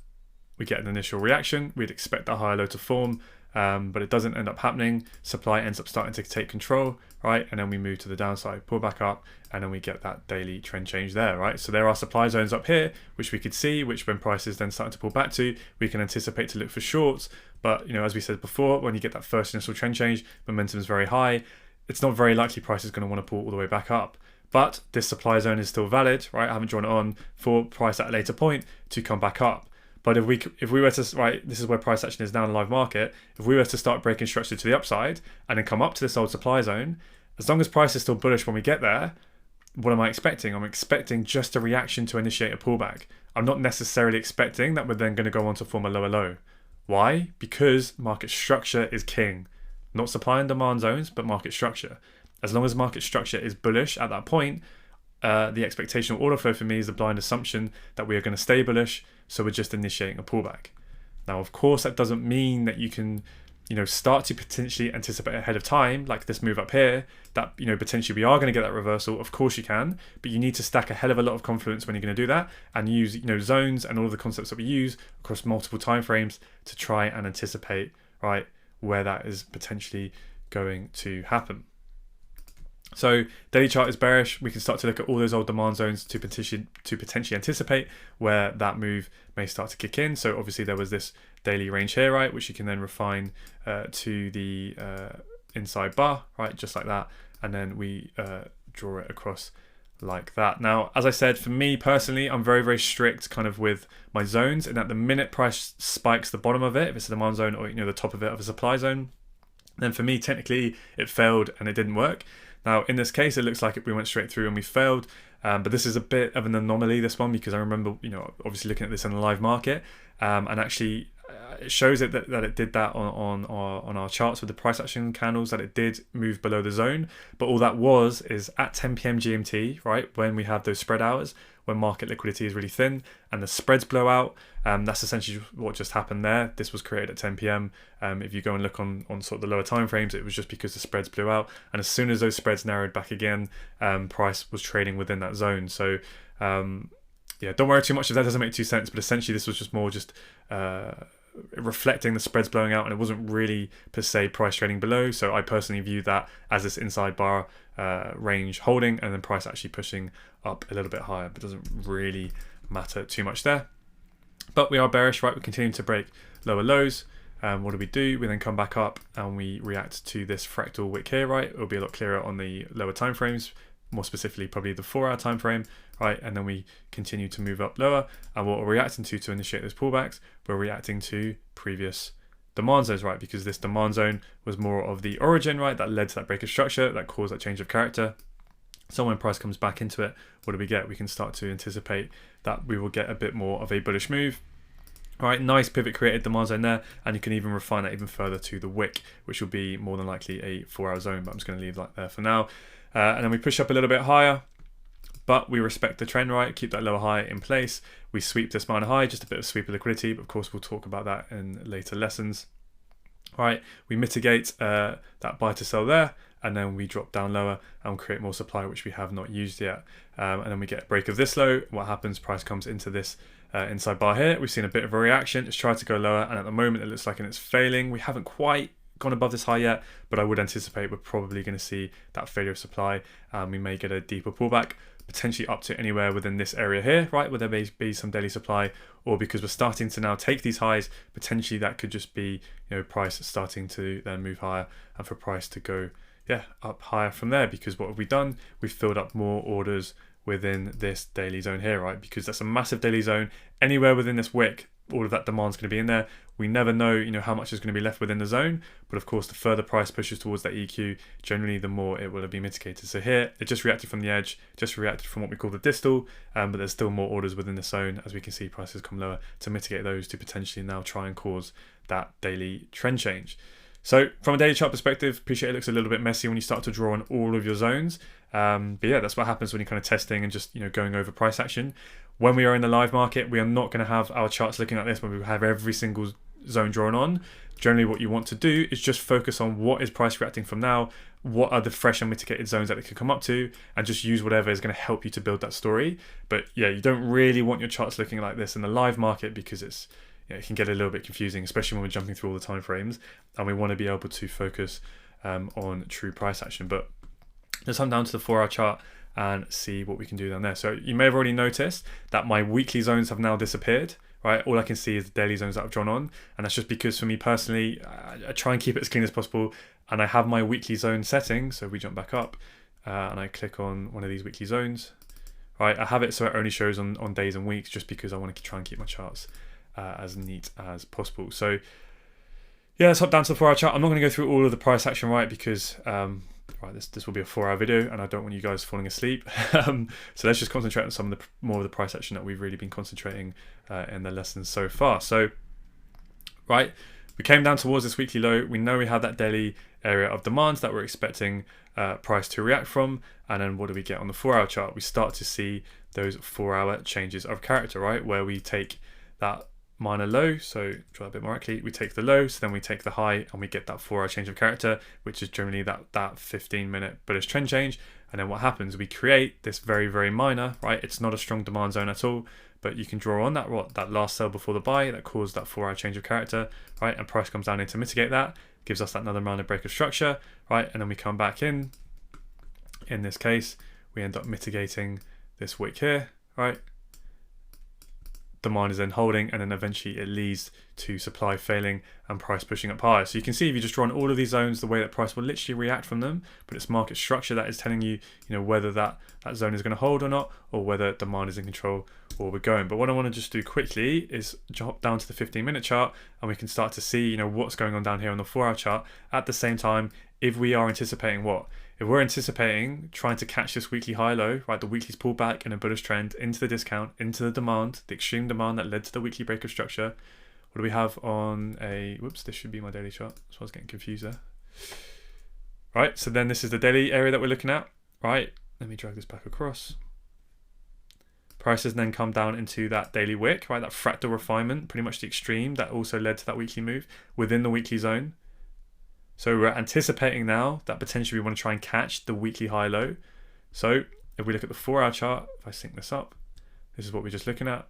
We get an initial reaction. We'd expect that higher low to form, but it doesn't end up happening. Supply ends up starting to take control, right? And then we move to the downside, pull back up, and then we get that daily trend change there, right? So there are supply zones up here, which we could see, which when prices then starting to pull back to, we can anticipate to look for shorts. But, as we said before, when you get that first initial trend change, momentum is very high. It's not very likely price is going to want to pull all the way back up. But this supply zone is still valid, right? I haven't drawn it on for price at a later point to come back up. But if we were to, right, this is where price action is now in live market. If we were to start breaking structure to the upside and then come up to this old supply zone, as long as price is still bullish when we get there, what am I expecting? I'm expecting just a reaction to initiate a pullback. I'm not necessarily expecting that we're then going to go on to form a lower low. Why? Because market structure is king. Not supply and demand zones, but market structure. As long as market structure is bullish at that point, the expectational order flow for me is the blind assumption that we are going to stay bullish, so we're just initiating a pullback. Now, of course, that doesn't mean that you can, start to potentially anticipate ahead of time, like this move up here, that, potentially we are going to get that reversal. Of course you can, but you need to stack a hell of a lot of confidence when you're going to do that and use, zones and all of the concepts that we use across multiple time frames to try and anticipate, right, where that is potentially going to happen. So daily chart is bearish. We can start to look at all those old demand zones to potentially anticipate where that move may start to kick in. So obviously there was this daily range here, right, which you can then refine to the inside bar, right, just like that. And then we draw it across like that. Now, as I said, for me personally, I'm very, very strict kind of with my zones, and at the minute price spikes the bottom of it, if it's a demand zone or the top of it of a supply zone, then for me technically it failed and it didn't work. Now, in this case, it looks like we went straight through and we failed, but this is a bit of an anomaly, this one, because I remember, obviously looking at this in the live market, and actually it shows it that it did that on our charts with the price action candles, that it did move below the zone. But all that is at 10 p.m. GMT, right, when we have those spread hours, when market liquidity is really thin and the spreads blow out. That's essentially what just happened there. This was created at 10 p.m. If you go and look on sort of the lower time frames, it was just because the spreads blew out, and as soon as those spreads narrowed back again, price was trading within that zone. So yeah, don't worry too much if that doesn't make too sense, but essentially this was just more just reflecting the spreads blowing out, and it wasn't really per se price trading below. So I personally view that as this inside bar range holding, and then price actually pushing up a little bit higher, but doesn't really matter too much there. But we are bearish, right? We're continuing to break lower lows. What do? We then come back up and we react to this fractal wick here, right? It'll be a lot clearer on the lower time frames, more specifically probably the 4-hour time frame, right? And then we continue to move up lower, and what we're reacting to initiate those pullbacks, we're reacting to previous demand zones, right? Because this demand zone was more of the origin, right? That led to that break of structure, that caused that change of character. So when price comes back into it, what do we get? We can start to anticipate that we will get a bit more of a bullish move. All right, nice pivot created demand zone there, and you can even refine that even further to the wick, which will be more than likely a 4-hour zone, but I'm just going to leave that there for now. And then we push up a little bit higher, but we respect the trend, right? Keep that lower high in place. We sweep this minor high, just a bit of sweep of liquidity, but of course we'll talk about that in later lessons. All right, we mitigate that buy to sell there, and then we drop down lower and create more supply, which we have not used yet. And then we get a break of this low. What happens? Price comes into this inside bar here. We've seen a bit of a reaction. It's tried to go lower, and at the moment it looks like it's failing. We haven't quite gone above this high yet, but I would anticipate we're probably going to see that failure of supply. We may get a deeper pullback, potentially up to anywhere within this area here, right, where there may be some daily supply, or because we're starting to now take these highs, potentially that could just be, price starting to then move higher, and for price to go up higher from there. Because what have we done? We've filled up more orders within this daily zone here, right? Because that's a massive daily zone. Anywhere within this wick, all of that demand's going to be in there. We never know, how much is going to be left within the zone. But of course, the further price pushes towards that EQ, generally the more it will be mitigated. So here, it just reacted from the edge, just reacted from what we call the distal, but there's still more orders within the zone. As we can see, prices come lower to mitigate those to potentially now try and cause that daily trend change. So from a daily chart perspective, appreciate it looks a little bit messy when you start to draw on all of your zones. But yeah, that's what happens when you're kind of testing and just going over price action. When we are in the live market, we are not going to have our charts looking like this when we have every single zone drawn on. Generally, what you want to do is just focus on what is price reacting from now, what are the fresh and mitigated zones that it can come up to, and just use whatever is going to help you to build that story. But yeah, you don't really want your charts looking like this in the live market because it can get a little bit confusing, especially when we're jumping through all the time frames, and we want to be able to focus on true price action. But let's come down to the 4-hour chart and see what we can do down there. So you may have already noticed that my weekly zones have now disappeared, right? All I can see is the daily zones that I've drawn on, and that's just because for me personally, I try and keep it as clean as possible, and I have my weekly zone setting. So we jump back up and I click on one of these weekly zones, right? I have it so it only shows on days and weeks, just because I want to try and keep my charts as neat as possible. So yeah, let's hop down to the 4-hour chart. I'm not going to go through all of the price action, right? Because this will be a 4-hour video, and I don't want you guys falling asleep. So let's just concentrate on some of the more of the price action that we've really been concentrating in the lessons so far. So, right, we came down towards this weekly low. We know we have that daily area of demands that we're expecting price to react from, and then what do we get on the 4-hour chart? We start to see those 4-hour changes of character, right, where we take that minor low, so draw a bit more accurately, we take the low, so then we take the high, and we get that 4-hour change of character, which is generally that 15-minute bullish trend change. And then what happens, we create this very, very minor, right? It's not a strong demand zone at all, but you can draw on that last sell before the buy that caused that 4-hour change of character, right? And price comes down in to mitigate that, gives us that another minor break of structure, right? And then we come back in this case, we end up mitigating this wick here, right? Demand is then holding, and then eventually it leads to supply failing and price pushing up higher. So you can see if you just draw on all of these zones, the way that price will literally react from them, but it's market structure that is telling you, whether that zone is going to hold or not, or whether demand is in control or we're going. But what I want to just do quickly is drop down to the 15-minute chart, and we can start to see, what's going on down here on the 4-hour chart. At the same time, if we are anticipating what? If we're anticipating trying to catch this weekly high-low, right, the weekly's pulled back in a bullish trend into the discount, into the demand, the extreme demand that led to the weekly break of structure. What do we have on this should be my daily chart, so I was getting confused there. Right, so then this is the daily area that we're looking at, right? Let me drag this back across. Prices then come down into that daily wick, right, that fractal refinement, pretty much the extreme that also led to that weekly move within the weekly zone. So we're anticipating now that potentially we want to try and catch the weekly high-low. So if we look at the 4-hour chart, if I sync this up, this is what we're just looking at.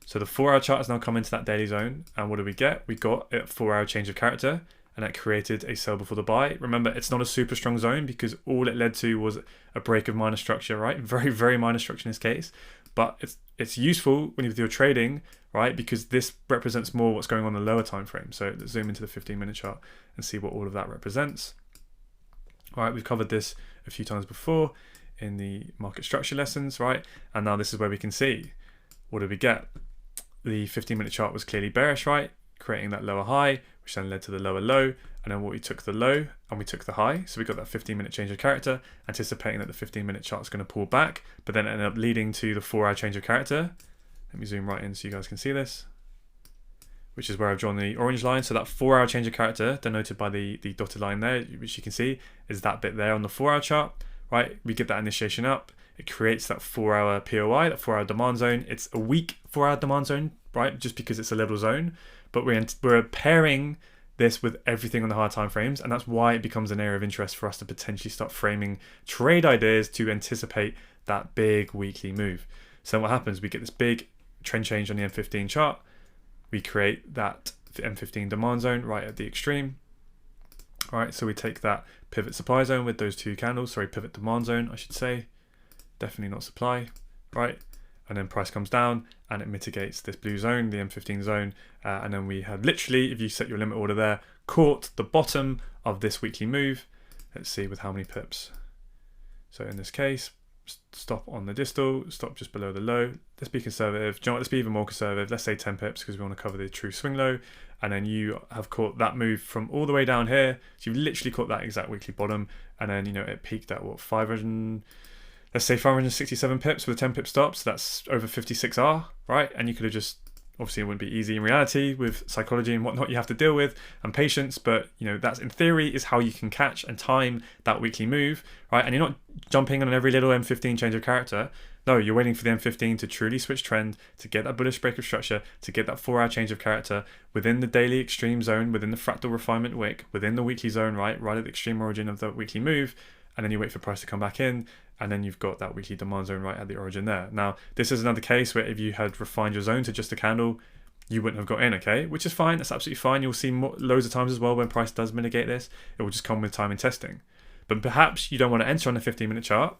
So the 4-hour chart has now come into that daily zone, and what do we get? We got a 4-hour change of character, and that created a sell before the buy. Remember, it's not a super strong zone because all it led to was a break of minor structure, right? Very, very minor structure in this case. But it's useful when you're trading, right? Because this represents more what's going on in the lower time frame. So let's zoom into the 15-minute chart and see what all of that represents. All right, we've covered this a few times before in the market structure lessons, right? And now this is where we can see, what did we get? The 15-minute chart was clearly bearish, right? Creating that lower high, which then led to the lower low. And then we took the low and we took the high. So we got that 15-minute change of character, anticipating that the 15-minute chart is going to pull back, but then ended up leading to the 4-hour change of character. Let me zoom right in so you guys can see this, which is where I've drawn the orange line. So that 4-hour change of character, denoted by the dotted line there, which you can see is that bit there on the 4-hour chart, right? We get that initiation up. It creates that 4-hour POI, that 4-hour demand zone. It's a weak 4-hour demand zone, right? Just because it's a level zone, but we're pairing this with everything on the higher time frames, and that's why it becomes an area of interest for us to potentially start framing trade ideas to anticipate that big weekly move. So what happens? We get this big trend change on the M15 chart. We create that M15 demand zone right at the extreme. All right, so we take that pivot supply zone with those two candles, pivot demand zone, I should say. Definitely not supply, right? And then price comes down and it mitigates this blue zone, the M15 zone. And then we have literally, if you set your limit order there, caught the bottom of this weekly move. Let's see with how many pips. So in this case, stop on the distal, stop just below the low. Let's be conservative. Do you know what? Let's be even more conservative. Let's say 10 pips because we want to cover the true swing low. And then you have caught that move from all the way down here. So you've literally caught that exact weekly bottom. And then, it peaked at what, 567 pips with a 10 pip stop. So that's over 56R, right? And you could have just Obviously, it wouldn't be easy in reality with psychology and whatnot you have to deal with and patience, but that's in theory is how you can catch and time that weekly move, right? And you're not jumping on every little M15 change of character. No, you're waiting for the M15 to truly switch trend, to get that bullish break of structure, to get that 4-hour change of character within the daily extreme zone, within the fractal refinement wick, within the weekly zone, right at the extreme origin of the weekly move, and then you wait for price to come back in, and then you've got that weekly demand zone right at the origin there. Now, this is another case where if you had refined your zone to just a candle, you wouldn't have got in, okay? Which is fine, that's absolutely fine. You'll see loads of times as well when price does mitigate this, it will just come with time and testing. But perhaps you don't want to enter on a 15-minute chart,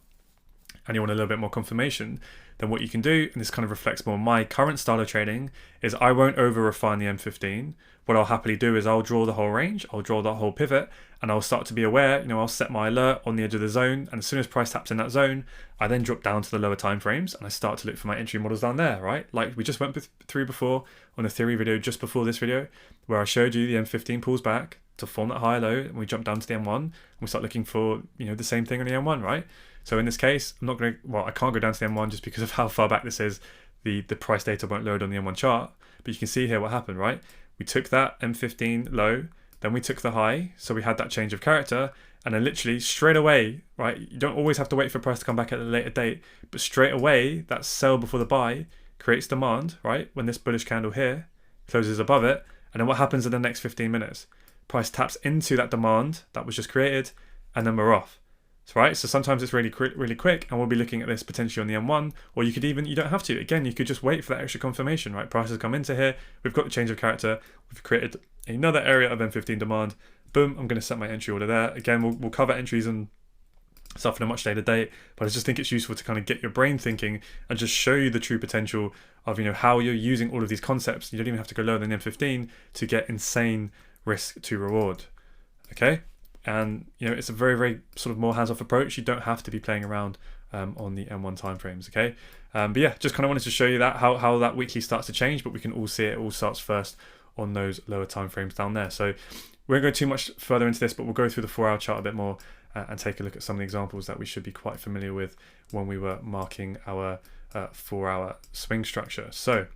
and you want a little bit more confirmation, then what you can do, and this kind of reflects more my current style of trading, is I won't over refine the M15. What I'll happily do is I'll draw the whole range, I'll draw the whole pivot, and I'll start to be aware, I'll set my alert on the edge of the zone, and as soon as price taps in that zone, I then drop down to the lower time frames, and I start to look for my entry models down there, right? Like we just went through before on the theory video just before this video, where I showed you the M15 pulls back to form that high low, and we jump down to the M1, and we start looking for, the same thing on the M1, right? So in this case, I can't go down to the M1 just because of how far back this is. The price data won't load on the M1 chart, but you can see here what happened, right? We took that M15 low, then we took the high, so we had that change of character, and then literally straight away, right? You don't always have to wait for price to come back at a later date, but straight away, that sell before the buy creates demand, right? When this bullish candle here closes above it, and then what happens in the next 15 minutes? Price taps into that demand that was just created, and then we're off. Right, so sometimes it's really quick, and we'll be looking at this potentially on the M1, or you don't have to. Again, you could just wait for that extra confirmation, right? Prices come into here, we've got the change of character, we've created another area of M15 demand. Boom, I'm going to set my entry order there. Again, we'll cover entries and stuff in a much later date, but I just think it's useful to kind of get your brain thinking and just show you the true potential of how you're using all of these concepts. You don't even have to go lower than M15 to get insane risk to reward. Okay. And it's a very, very sort of more hands-off approach. You don't have to be playing around on the M1 timeframes, okay? But yeah, just kind of wanted to show you that how that weekly starts to change, but we can all see it all starts first on those lower timeframes down there. So we won't go too much further into this, but we'll go through the 4-hour chart a bit more and take a look at some of the examples that we should be quite familiar with when we were marking our 4-hour swing structure. So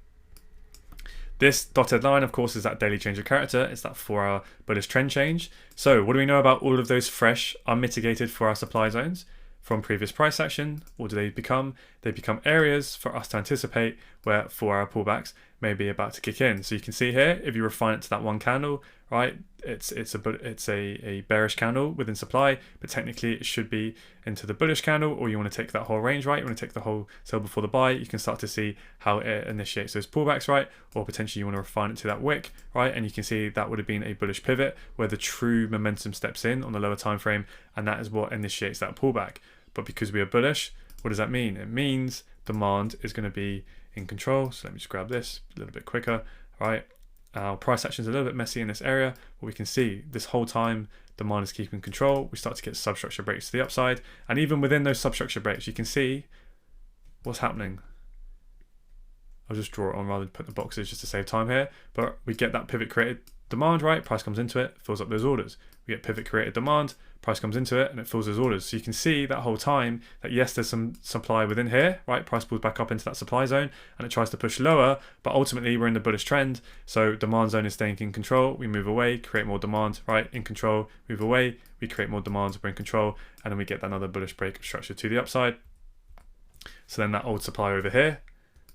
this dotted line, of course, is that daily change of character. It's that 4-hour bullish trend change. So what do we know about all of those fresh, unmitigated 4-hour supply zones from previous price action? What do they become? They become areas for us to anticipate where 4-hour pullbacks may be about to kick in. So you can see here, if you refine it to that one candle, right, it's a bearish candle within supply, but technically it should be into the bullish candle, or you want to take that whole range, right? You want to take the whole sell before the buy. You can start to see how it initiates those pullbacks, right? Or potentially you want to refine it to that wick, right? And you can see that would have been a bullish pivot where the true momentum steps in on the lower time frame, and that is what initiates that pullback. But because we are bullish, what does that mean? It means demand is going to be in control. So let me just grab this a little bit quicker, right? Our price action is a little bit messy in this area, but we can see this whole time demand is keeping control. We start to get substructure breaks to the upside, and even within those substructure breaks, you can see what's happening. I'll just draw it on rather than put the boxes just to save time here, but we get that pivot created demand, right? Price comes into it, fills up those orders. We get pivot created demand, price comes into it, and it fills those orders. So you can see that whole time that yes, there's some supply within here, right? Price pulls back up into that supply zone and it tries to push lower, but ultimately we're in the bullish trend. So demand zone is staying in control. We move away, create more demand, right? In control, move away, we create more demand, we're in control, and then we get another bullish break of structure to the upside. So then that old supply over here,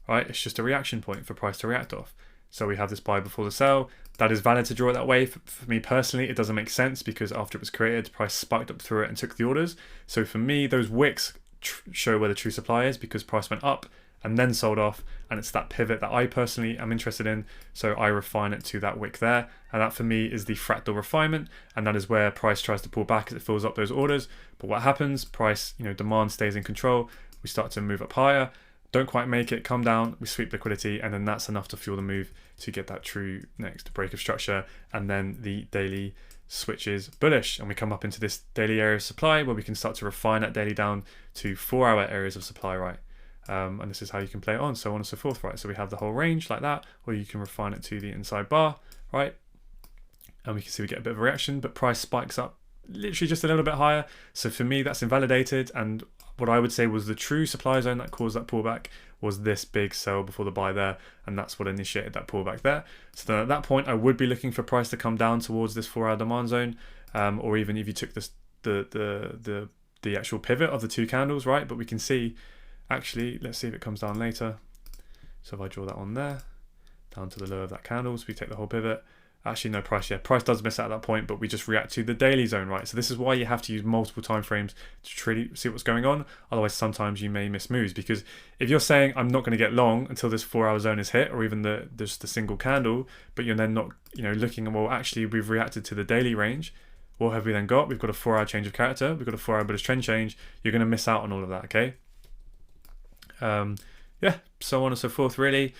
right? It's just a reaction point for price to react off. So we have this buy before the sell. That is valid to draw it that way. For me personally, it doesn't make sense because after it was created, price spiked up through it and took the orders. So for me, those wicks show where the true supply is because price went up and then sold off, and it's that pivot that I personally am interested in. So I refine it to that wick there, and that for me is the fractal refinement, and that is where price tries to pull back as it fills up those orders. But what happens? Price, demand stays in control. We start to move up higher. Don't quite make it, come down, we sweep liquidity, and then that's enough to fuel the move to get that true next break of structure, and then the daily switches bullish, and we come up into this daily area of supply where we can start to refine that daily down to 4-hour areas of supply, right? And this is how you can play it on, so on and so forth, right? So we have the whole range like that, or you can refine it to the inside bar, right? And we can see we get a bit of a reaction, but price spikes up literally just a little bit higher. So for me, that's invalidated, and what I would say was the true supply zone that caused that pullback was this big sell before the buy there, and that's what initiated that pullback there. So then at that point, I would be looking for price to come down towards this 4-hour demand zone, or even if you took this the actual pivot of the two candles, right? But we can see, actually, let's see if it comes down later. So if I draw that on there, down to the low of that candle, so we take the whole pivot. Actually, no, price does miss out at that point, but we just react to the daily zone, right? So this is why you have to use multiple time frames to truly see what's going on. Otherwise, sometimes you may miss moves, because if you're saying I'm not going to get long until this 4-hour zone is hit, or even just the single candle, but you're then not, looking at, well, actually we've reacted to the daily range. What have we then got? We've got a 4-hour change of character. We've got a 4-hour bullish trend change. You're going to miss out on all of that, okay? Yeah, so on and so forth, really.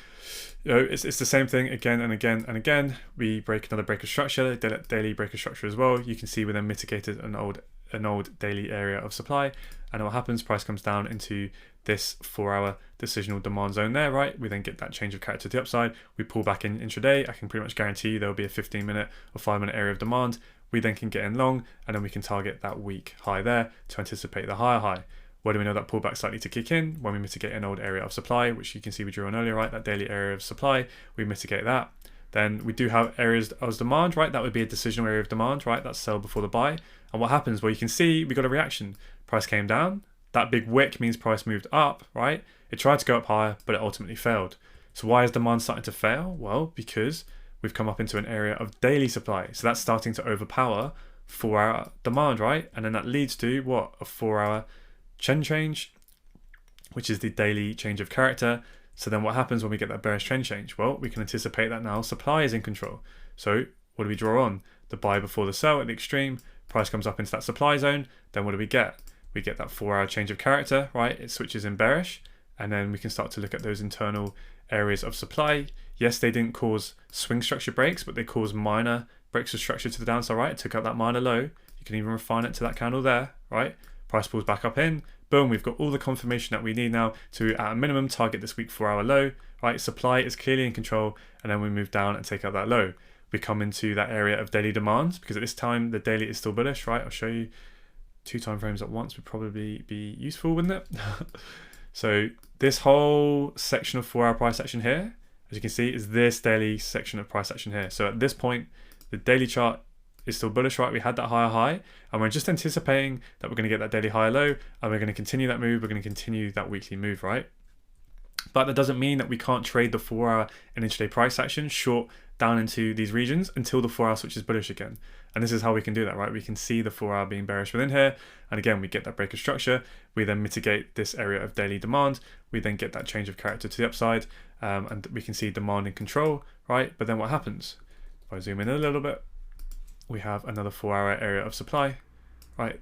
It's the same thing again and again and again. We break another break of structure, daily break of structure as well. You can see we then mitigated an old daily area of supply, and what happens, price comes down into this 4-hour decisional demand zone there, right? We then get that change of character to the upside. We pull back in intraday. I can pretty much guarantee you there will be a 15-minute or 5-minute area of demand. We then can get in long, and then we can target that weak high there to anticipate the higher high. Where do we know that pullback's likely to kick in? When we mitigate an old area of supply, which you can see we drew on earlier, right? That daily area of supply, we mitigate that. Then we do have areas of demand, right? That would be a decisional area of demand, right? That's sell before the buy. And what happens? Well, you can see we got a reaction. Price came down. That big wick means price moved up, right? It tried to go up higher, but it ultimately failed. So why is demand starting to fail? Well, because we've come up into an area of daily supply. So that's starting to overpower 4-hour demand, right? And then that leads to what? A 4-hour trend change, which is the daily change of character. So then what happens when we get that bearish trend change? Well, we can anticipate that now supply is in control. So what do we draw on? The buy before the sell at the extreme. Price comes up into that supply zone. Then what do we get? We get that 4-hour change of character, right? It switches in bearish. And then we can start to look at those internal areas of supply. Yes, they didn't cause swing structure breaks, but they caused minor breaks of structure to the downside, right? It took out that minor low. You can even refine it to that candle there, right? Price pulls back up in. Boom, we've got all the confirmation that we need now to, at a minimum, target this week 4-hour low, right? Supply is clearly in control, and then we move down and take out that low. We come into that area of daily demand, because at this time, the daily is still bullish, right? I'll show you 2 time frames at once would probably be useful, wouldn't it? So this whole section of 4-hour price action here, as you can see, is this daily section of price action here. So at this point, the daily chart is still bullish, right? We had that higher high, and we're just anticipating that we're going to get that daily higher low, and we're going to continue that move. We're going to continue that weekly move, right? But that doesn't mean that we can't trade the 4-hour and intraday price action short down into these regions until the 4-hour switches bullish again. And this is how we can do that, right? We can see the 4-hour being bearish within here, and again, we get that break of structure. We then mitigate this area of daily demand. We then get that change of character to the upside, and we can see demand in control, right? But then what happens? If I zoom in a little bit, we have another 4-hour area of supply, right?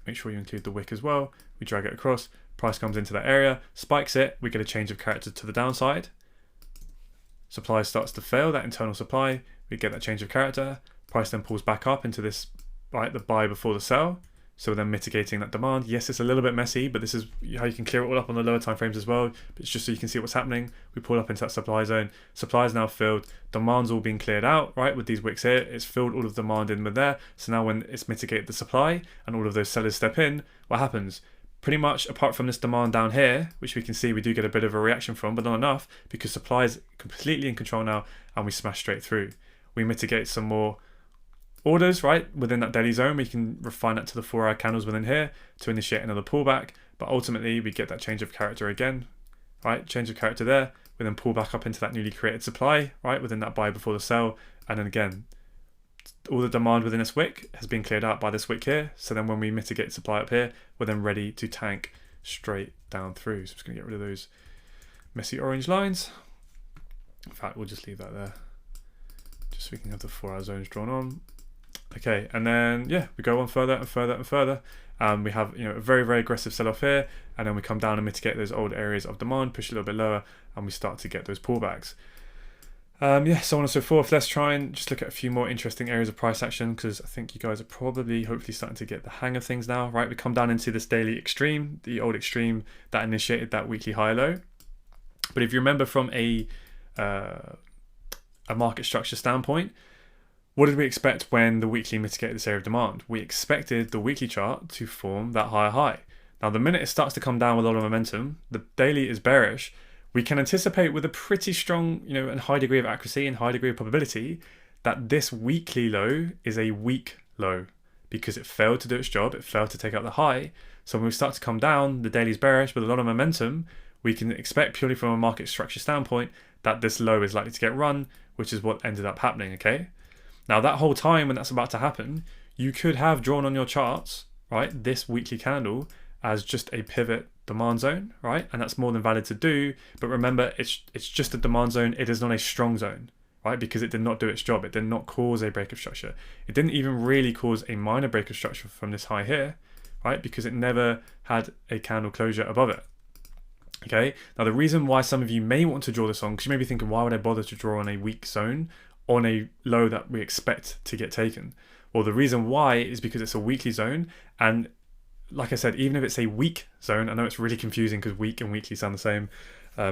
Make sure you include the wick as well. We drag it across, price comes into that area, spikes it, we get a change of character to the downside. Supply starts to fail, that internal supply, we get that change of character, price then pulls back up into this, right, the buy before the sell. So we're then mitigating that demand. Yes, it's a little bit messy, but this is how you can clear it all up on the lower time frames as well. But it's just so you can see what's happening. We pull up into that supply zone. Supply is now filled. Demand's all being cleared out, right? With these wicks here, it's filled all of the demand in with there. So now when it's mitigated the supply and all of those sellers step in, what happens? Pretty much apart from this demand down here, which we can see we do get a bit of a reaction from, but not enough because supply is completely in control now and we smash straight through. We mitigate some more orders, right, within that daily zone. We can refine that to the 4-hour candles within here to initiate another pullback, but ultimately we get that change of character again, right? Change of character there. We then pull back up into that newly created supply, right, within that buy before the sell, and then again, all the demand within this wick has been cleared out by this wick here. So then when we mitigate supply up here, we're then ready to tank straight down through. So I'm just going to get rid of those messy orange lines. In fact, we'll just leave that there, just so we can have the 4-hour zones drawn on. Okay, and then yeah, we go on further and further and further. We have a very, very aggressive sell-off here, and then we come down and mitigate those old areas of demand, push a little bit lower, and we start to get those pullbacks. Yeah, so on and so forth. Let's try and just look at a few more interesting areas of price action, because I think you guys are probably hopefully starting to get the hang of things now, right? We come down into this daily extreme, the old extreme that initiated that weekly high low. But if you remember from a market structure standpoint, what did we expect when the weekly mitigated this area of demand? We expected the weekly chart to form that higher high. Now, the minute it starts to come down with a lot of momentum, the daily is bearish. We can anticipate with a pretty strong, and high degree of accuracy and high degree of probability that this weekly low is a weak low because it failed to do its job. It failed to take out the high. So when we start to come down, the daily's bearish with a lot of momentum. We can expect purely from a market structure standpoint that this low is likely to get run, which is what ended up happening, okay? Now, that whole time when that's about to happen, you could have drawn on your charts, right, this weekly candle as just a pivot demand zone, right? And that's more than valid to do. But remember, it's just a demand zone. It is not a strong zone, right? Because it did not do its job. It did not cause a break of structure. It didn't even really cause a minor break of structure from this high here, right? Because it never had a candle closure above it. Okay, now the reason why some of you may want to draw this on, because you may be thinking, why would I bother to draw on a weak zone on a low that we expect to get taken? Well, the reason why is because it's a weekly zone, and like I said, even if it's a weak zone, I know it's really confusing because weak and weekly sound the same,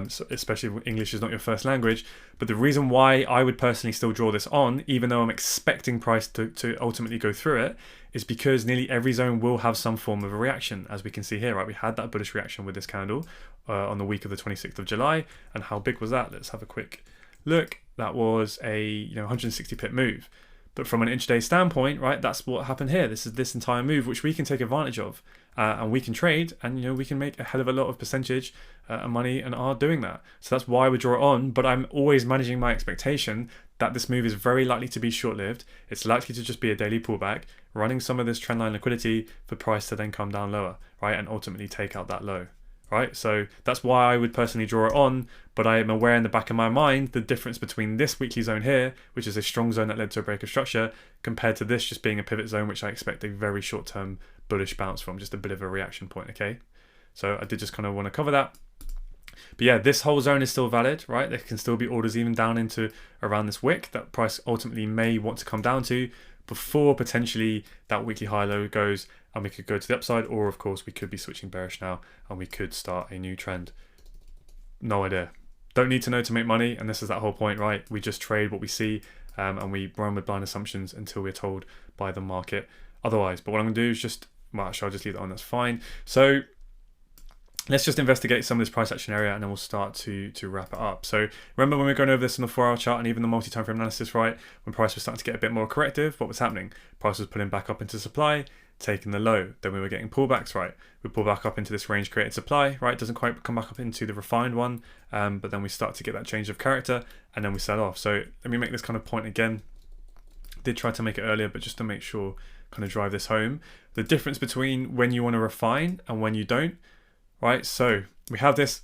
so especially when English is not your first language, but the reason why I would personally still draw this on, even though I'm expecting price to ultimately go through it, is because nearly every zone will have some form of a reaction, as we can see here, right? We had that bullish reaction with this candle on the week of the 26th of July, and how big was that? Let's have a quick look. That was a 160 pip move. But from an intraday standpoint, right, that's what happened here. This is this entire move, which we can take advantage of, and we can trade, and we can make a hell of a lot of percentage and money, and are doing that. So that's why we draw it on. But I'm always managing my expectation that this move is very likely to be short-lived. It's likely to just be a daily pullback, running some of this trendline liquidity for price to then come down lower, right, and ultimately take out that low. Right, so that's why I would personally draw it on, but I am aware in the back of my mind the difference between this weekly zone here, which is a strong zone that led to a break of structure, compared to this just being a pivot zone, which I expect a very short-term bullish bounce from, just a bit of a reaction point, okay? So I did just kind of want to cover that. But yeah, this whole zone is still valid, right? There can still be orders even down into around this wick that price ultimately may want to come down to before potentially that weekly high low goes, and we could go to the upside, or of course we could be switching bearish now and we could start a new trend. No idea. Don't need to know to make money, and this is that whole point, right? We just trade what we see, and we run with blind assumptions until we're told by the market otherwise. But what I'm gonna do is just, well, actually I'll just leave that on, that's fine. So let's just investigate some of this price action area, and then we'll start to wrap it up. So remember when we we're going over this on the 4-hour chart and even the multi-time frame analysis, right? When price was starting to get a bit more corrective, what was happening? Price was pulling back up into supply, taking the low. Then we were getting pullbacks, right? We pull back up into this range created supply, right? Doesn't quite come back up into the refined one, but then we start to get that change of character, and then we sell off. So let me make this kind of point again. Did try to make it earlier, but just to make sure, kind of drive this home. The difference between when you want to refine and when you don't, right? So we have this,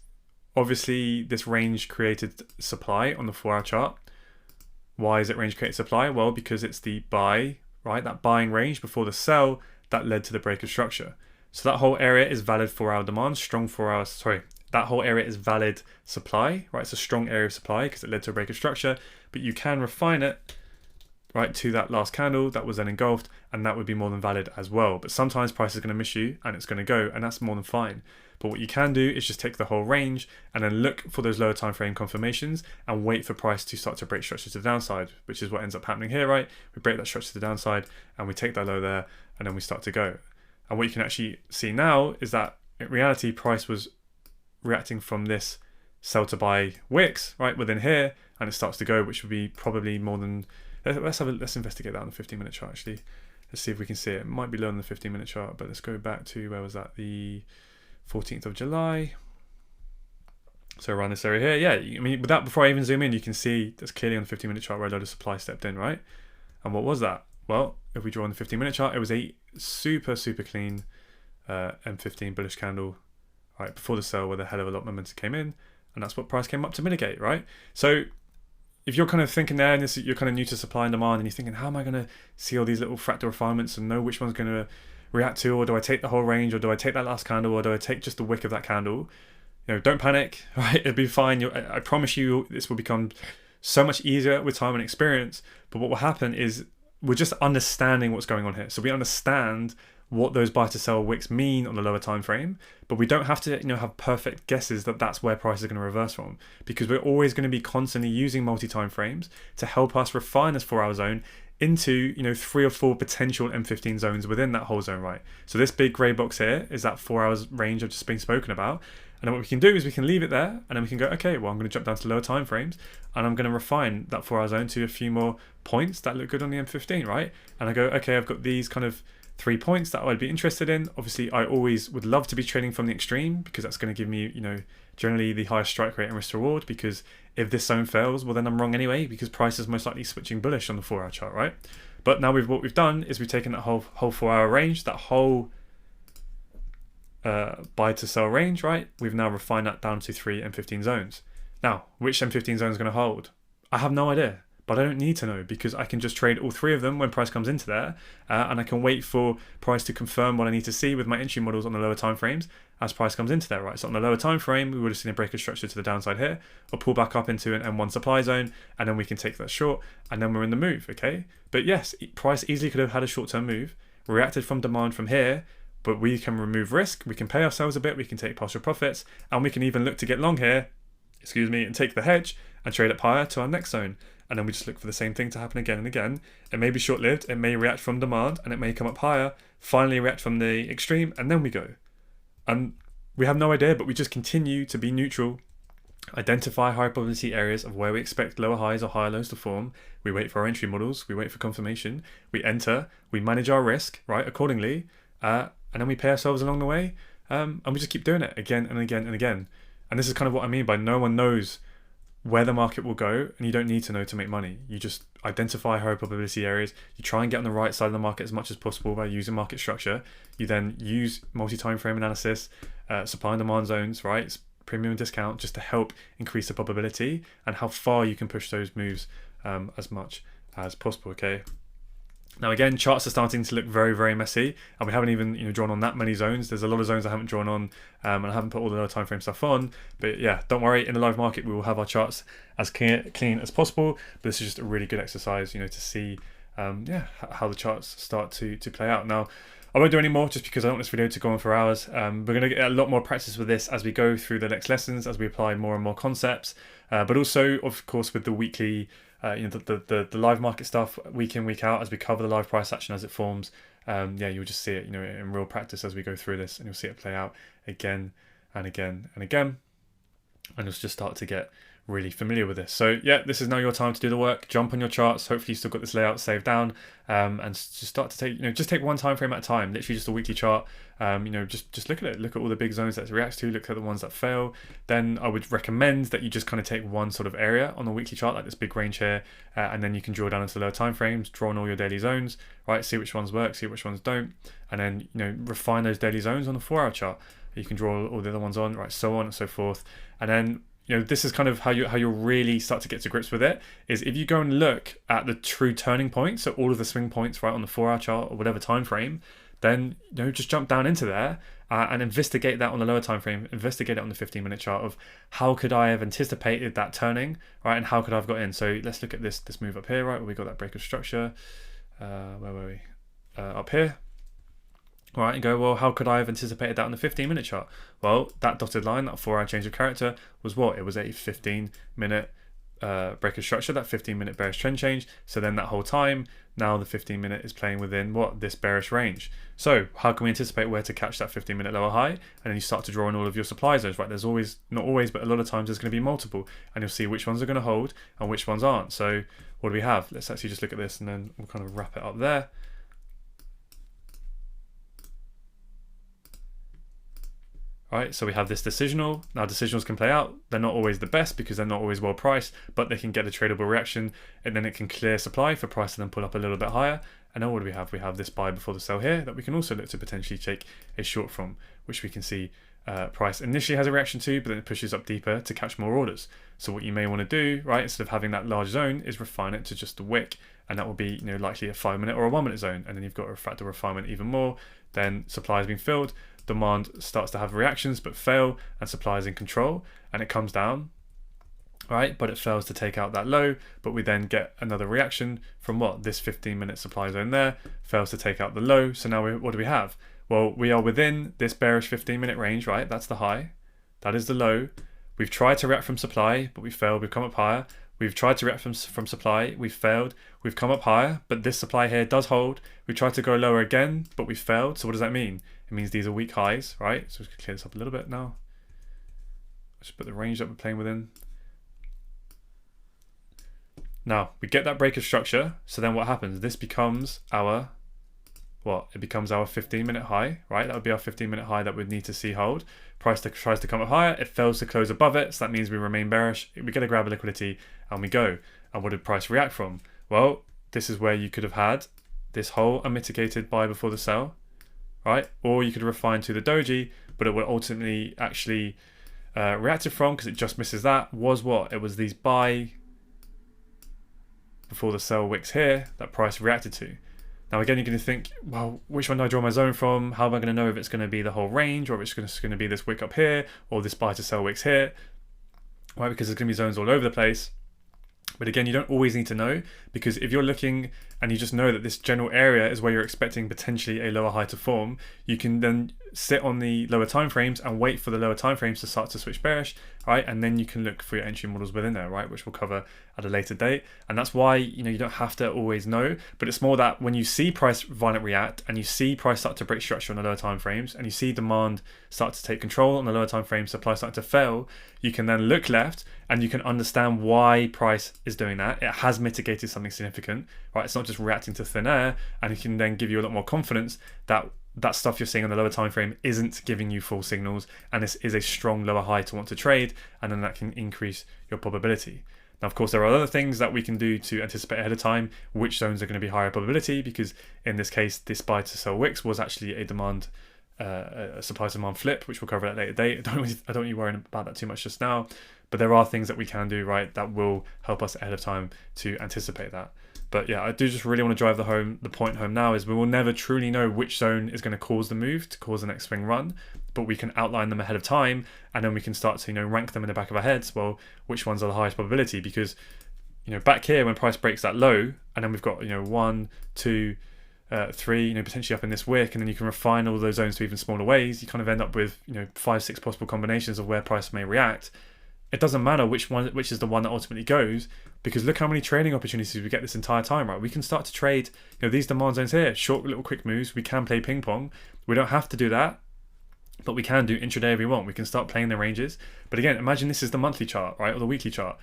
obviously this range created supply on the 4-hour chart. Why is it range created supply? Well, because it's the buy, right? That buying range before the sell that led to the break of structure. So that whole area is valid 4-hour demand, strong 4 hours, sorry, that whole area is valid supply, right? It's a strong area of supply because it led to a break of structure, but you can refine it, right, to that last candle that was then engulfed, and that would be more than valid as well. But sometimes price is going to miss you and it's going to go, and that's more than fine. But what you can do is just take the whole range and then look for those lower time frame confirmations and wait for price to start to break structure to the downside, which is what ends up happening here, right? We break that structure to the downside and we take that low there, and then we start to go. And what you can actually see now is that in reality, price was reacting from this sell to buy wicks, right, within here, and it starts to go, which would be probably more than, let's investigate that on the 15-minute chart actually. Let's see if we can see it. It might be low on the 15-minute chart, but let's go back to, where was that? The 14th of July. So around this area here, yeah, I mean, without, before I even zoom in, you can see that's clearly on the 15-minute chart where a load of supply stepped in, right? And what was that? Well, if we draw on the 15-minute chart, it was a super clean M15 bullish candle, right, before the sell, where the hell of a lot of momentum came in, and that's what price came up to mitigate, right? So if you're kind of thinking there, and this, you're kind of new to supply and demand, and you're thinking, how am I going to see all these little fractal refinements and know which one's going to react to, or do I take the whole range, or do I take that last candle, or do I take just the wick of that candle? Don't panic, right? It'll be fine. I promise you this will become so much easier with time and experience. But what will happen is we're just understanding what's going on here. So we understand what those buy to sell wicks mean on the lower time frame, but we don't have to have perfect guesses that that's where price is going to reverse from, because we're always going to be constantly using multi-time frames to help us refine this 4-hour zone into, you know, 3 or 4 potential M15 zones within that whole zone, right? So this big grey box here is that 4 hours range I've just been spoken about. And then what we can do is we can leave it there, and then we can go, okay, well, I'm going to jump down to lower time frames, and I'm going to refine that 4 hour zone to a few more points that look good on the M15, right? And I go, okay, I've got these kind of 3 points that I'd be interested in. Obviously, I always would love to be trading from the extreme, because that's going to give me, you know, generally the highest strike rate and risk to reward, because if this zone fails, well, then I'm wrong anyway, because price is most likely switching bullish on the 4 hour chart, right? But now what we've done is we've taken that whole 4 hour range, that whole buy to sell range, right? We've now refined that down to 3 M15 zones. Now, which M15 zone is going to hold? I have no idea, but I don't need to know, because I can just trade all 3 of them when price comes into there, and I can wait for price to confirm what I need to see with my entry models on the lower time frames as price comes into there, right? So on the lower time frame, we would have seen a breaker structure to the downside here, or pull back up into an M1 supply zone, and then we can take that short, and then we're in the move, okay? But yes, price easily could have had a short-term move, reacted from demand from here, but we can remove risk, we can pay ourselves a bit, we can take partial profits, and we can even look to get long here, and take the hedge and trade up higher to our next zone. And then we just look for the same thing to happen again and again. It may be short-lived, it may react from demand, and it may come up higher, finally react from the extreme, and then we go. And we have no idea, but we just continue to be neutral, identify high probability areas of where we expect lower highs or higher lows to form. We wait for our entry models, we wait for confirmation, we enter, we manage our risk, right, accordingly, and then we pay ourselves along the way, and we just keep doing it again and again and again. And this is kind of what I mean by no one knows where the market will go, and you don't need to know to make money. You just identify high probability areas, you try and get on the right side of the market as much as possible by using market structure. You then use multi-time frame analysis, supply and demand zones, right, premium and discount, just to help increase the probability and how far you can push those moves as much as possible, okay? Now again, charts are starting to look very, very messy, and we haven't even drawn on that many zones. There's a lot of zones I haven't drawn on, and I haven't put all the lower time frame stuff on. But yeah, don't worry. In the live market, we will have our charts as clean as possible. But this is just a really good exercise, to see, how the charts start to play out. Now, I won't do any more just because I don't want this video to go on for hours. We're going to get a lot more practice with this as we go through the next lessons, as we apply more and more concepts, but also, of course, with the weekly. The live market stuff week in, week out, as we cover the live price action as it forms. You'll just see it, in real practice as we go through this, and you'll see it play out again and again and again, and you'll just start to get really familiar with this. So yeah, this is now your time to do the work. Jump on your charts. Hopefully you've still got this layout saved down, and just start to take, just take one time frame at a time, literally just a weekly chart. Just look at it, look at all the big zones that it reacts to, look at the ones that fail. Then I would recommend that you just kind of take one sort of area on the weekly chart, like this big range here, and then you can draw down into lower time frames, draw on all your daily zones, right? See which ones work, see which ones don't, and then refine those daily zones on the 4 hour chart. You can draw all the other ones on, right? So on and so forth, and then this is kind of how you'll really start to get to grips with it, is if you go and look at the true turning points, so all of the swing points, right, on the 4 hour chart or whatever time frame, then just jump down into there and investigate that on the lower time frame, investigate it on the 15-minute chart of how could I have anticipated that turning, right, and how could I have got in. So let's look at this move up here, right, where we got that break of structure. Where were we? Up here. All right, and go, well, how could I have anticipated that on the 15-minute chart? Well, that dotted line, that 4 hour change of character, was what? It was a 15-minute break of structure, that 15-minute bearish trend change. So then that whole time, now the 15-minute is playing within what? This bearish range. So how can we anticipate where to catch that 15-minute lower high? And then you start to draw on all of your supply zones, right? There's always, not always, but a lot of times there's going to be multiple, and you'll see which ones are going to hold and which ones aren't. So what do we have? Let's actually just look at this, and then we'll kind of wrap it up there. Right, so we have this decisional. Now decisionals can play out. They're not always the best because they're not always well priced, but they can get a tradable reaction, and then it can clear supply for price to then pull up a little bit higher. And then what do we have? We have this buy before the sell here that we can also look to potentially take a short from, which we can see price initially has a reaction to, but then it pushes up deeper to catch more orders. So what you may want to do, right, instead of having that large zone, is refine it to just a wick, and that will be likely a 5-minute or a 1-minute zone, and then you've got a fractal refinement even more. Then supply has been filled, demand starts to have reactions but fail, and supply is in control, and it comes down, right, but it fails to take out that low, but we then get another reaction from what? This 15-minute supply zone there, fails to take out the low. So now what do we have? Well, we are within this bearish 15-minute range, right? That's the high, that is the low. We've tried to react from supply, but we failed. We've come up higher. We've tried to react from supply, we've failed. We've come up higher, but this supply here does hold. We tried to go lower again, but we failed. So what does that mean? It means these are weak highs, right? So we can clear this up a little bit now. Let's put the range that we're playing within. Now, we get that break of structure. So then what happens? This becomes our, what? It becomes our 15-minute high, right? That would be our 15-minute high that we'd need to see hold. Price tries to come up higher. It fails to close above it. So that means we remain bearish. We get a grab of liquidity and we go. And what did price react from? Well, this is where you could have had this whole unmitigated buy before the sell, right? Or you could refine to the doji, but it would ultimately actually reacted from, because it just misses that, was what? It was these buy before the sell wicks here that price reacted to. Now again, you're going to think, well, which one do I draw my zone from? How am I going to know if it's going to be the whole range, or if it's just going to be this wick up here, or this buy to sell wicks here? Right, because there's going to be zones all over the place. But again, you don't always need to know, because if you're looking and you just know that this general area is where you're expecting potentially a lower high to form, you can then sit on the lower time frames and wait for the lower time frames to start to switch bearish, right? And then you can look for your entry models within there, right? Which we'll cover at a later date. And that's why, you know, you don't have to always know, but it's more that when you see price violent react and you see price start to break structure on the lower time frames and you see demand start to take control on the lower time frames, supply start to fail, you can then look left and you can understand why price is doing that. It has mitigated something significant, right? It's not just reacting to thin air, and it can then give you a lot more confidence that that stuff you're seeing on the lower time frame isn't giving you false signals, and this is a strong lower high to want to trade, and then that can increase your probability. Now, of course, there are other things that we can do to anticipate ahead of time which zones are going to be higher probability, because in this case, this buy to sell wicks was actually a demand, a supply to demand flip, which we'll cover at a later date. I don't want you worrying about that too much just now, but there are things that we can do, right, that will help us ahead of time to anticipate that. But yeah, I do just really want to drive the point home now is we will never truly know which zone is going to cause the move, to cause the next swing run, but we can outline them ahead of time, and then we can start to, you know, rank them in the back of our heads. Well, which ones are the highest probability? Because, you know, back here when price breaks that low, and then we've got, you know, 1, 2, 3, you know, potentially up in this wick, and then you can refine all those zones to even smaller ways. You kind of end up with, you know, 5, 6 possible combinations of where price may react. It doesn't matter which is the one that ultimately goes, because look how many trading opportunities we get this entire time, right? We can start to trade, you know, these demand zones here, short little quick moves. We can play ping pong. We don't have to do that, but we can do intraday if we want. We can start playing the ranges. But again, imagine this is the monthly chart, right, or the weekly chart.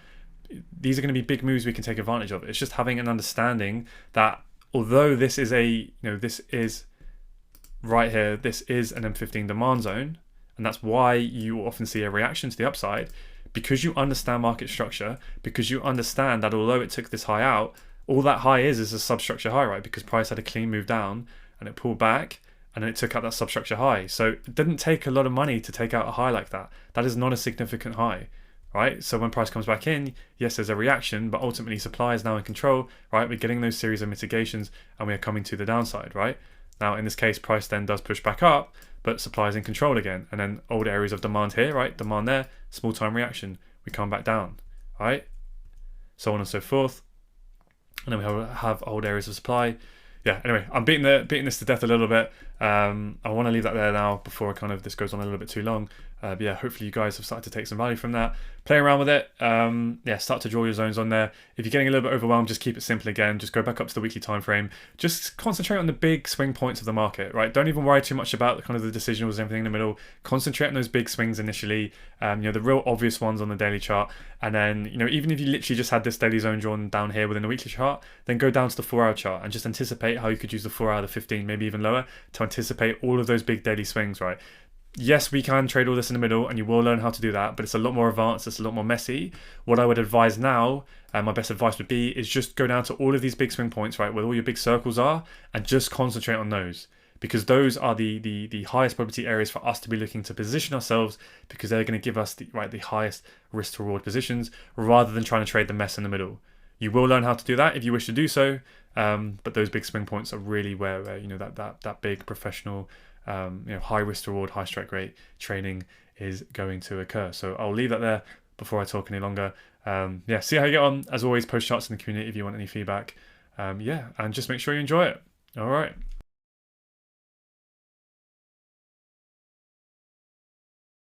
These are going to be big moves we can take advantage of. It's just having an understanding that although this is a, you know, this is right here, this is an M15 demand zone, and that's why you often see a reaction to the upside. Because you understand market structure, because you understand that although it took this high out, all that high is a substructure high, right? Because price had a clean move down and it pulled back and then it took out that substructure high. So it didn't take a lot of money to take out a high like that. That is not a significant high, right? So when price comes back in, yes, there's a reaction, but ultimately supply is now in control, right? We're getting those series of mitigations and we are coming to the downside, right? Now, in this case, price then does push back up, but supply is in control again. And then old areas of demand here, right? Demand there, small time reaction. We come back down, right? So on and so forth. And then we have old areas of supply. Yeah, anyway, I'm beating this to death a little bit. I want to leave that there now before this goes on a little bit too long. But yeah, hopefully you guys have started to take some value from that. Play around with it. Yeah, start to draw your zones on there. If you're getting a little bit overwhelmed, just keep it simple again. Just go back up to the weekly time frame. Just concentrate on the big swing points of the market, right? Don't even worry too much about the kind of the decisionals and everything in the middle. Concentrate on those big swings initially. You know, the real obvious ones on the daily chart. And then, you know, even if you literally just had this daily zone drawn down here within the weekly chart, then go down to the 4-hour chart and just anticipate how you could use the 4-hour, the 15, maybe even lower, to anticipate all of those big daily swings, right? Yes, we can trade all this in the middle and you will learn how to do that, but it's a lot more advanced, it's a lot more messy. What I would advise now, my best advice would be, is just go down to all of these big swing points, right, where all your big circles are, and just concentrate on those. Because those are the highest probability areas for us to be looking to position ourselves, because they're going to give us the highest risk to reward positions, rather than trying to trade the mess in the middle. You will learn how to do that if you wish to do so, but those big swing points are really where you know, that big professional, you know, high risk to reward, high strike rate trading is going to occur. So I'll leave that there before I talk any longer. Yeah, see how you get on. As always, post charts in the community if you want any feedback. Yeah, and just make sure you enjoy it. All right.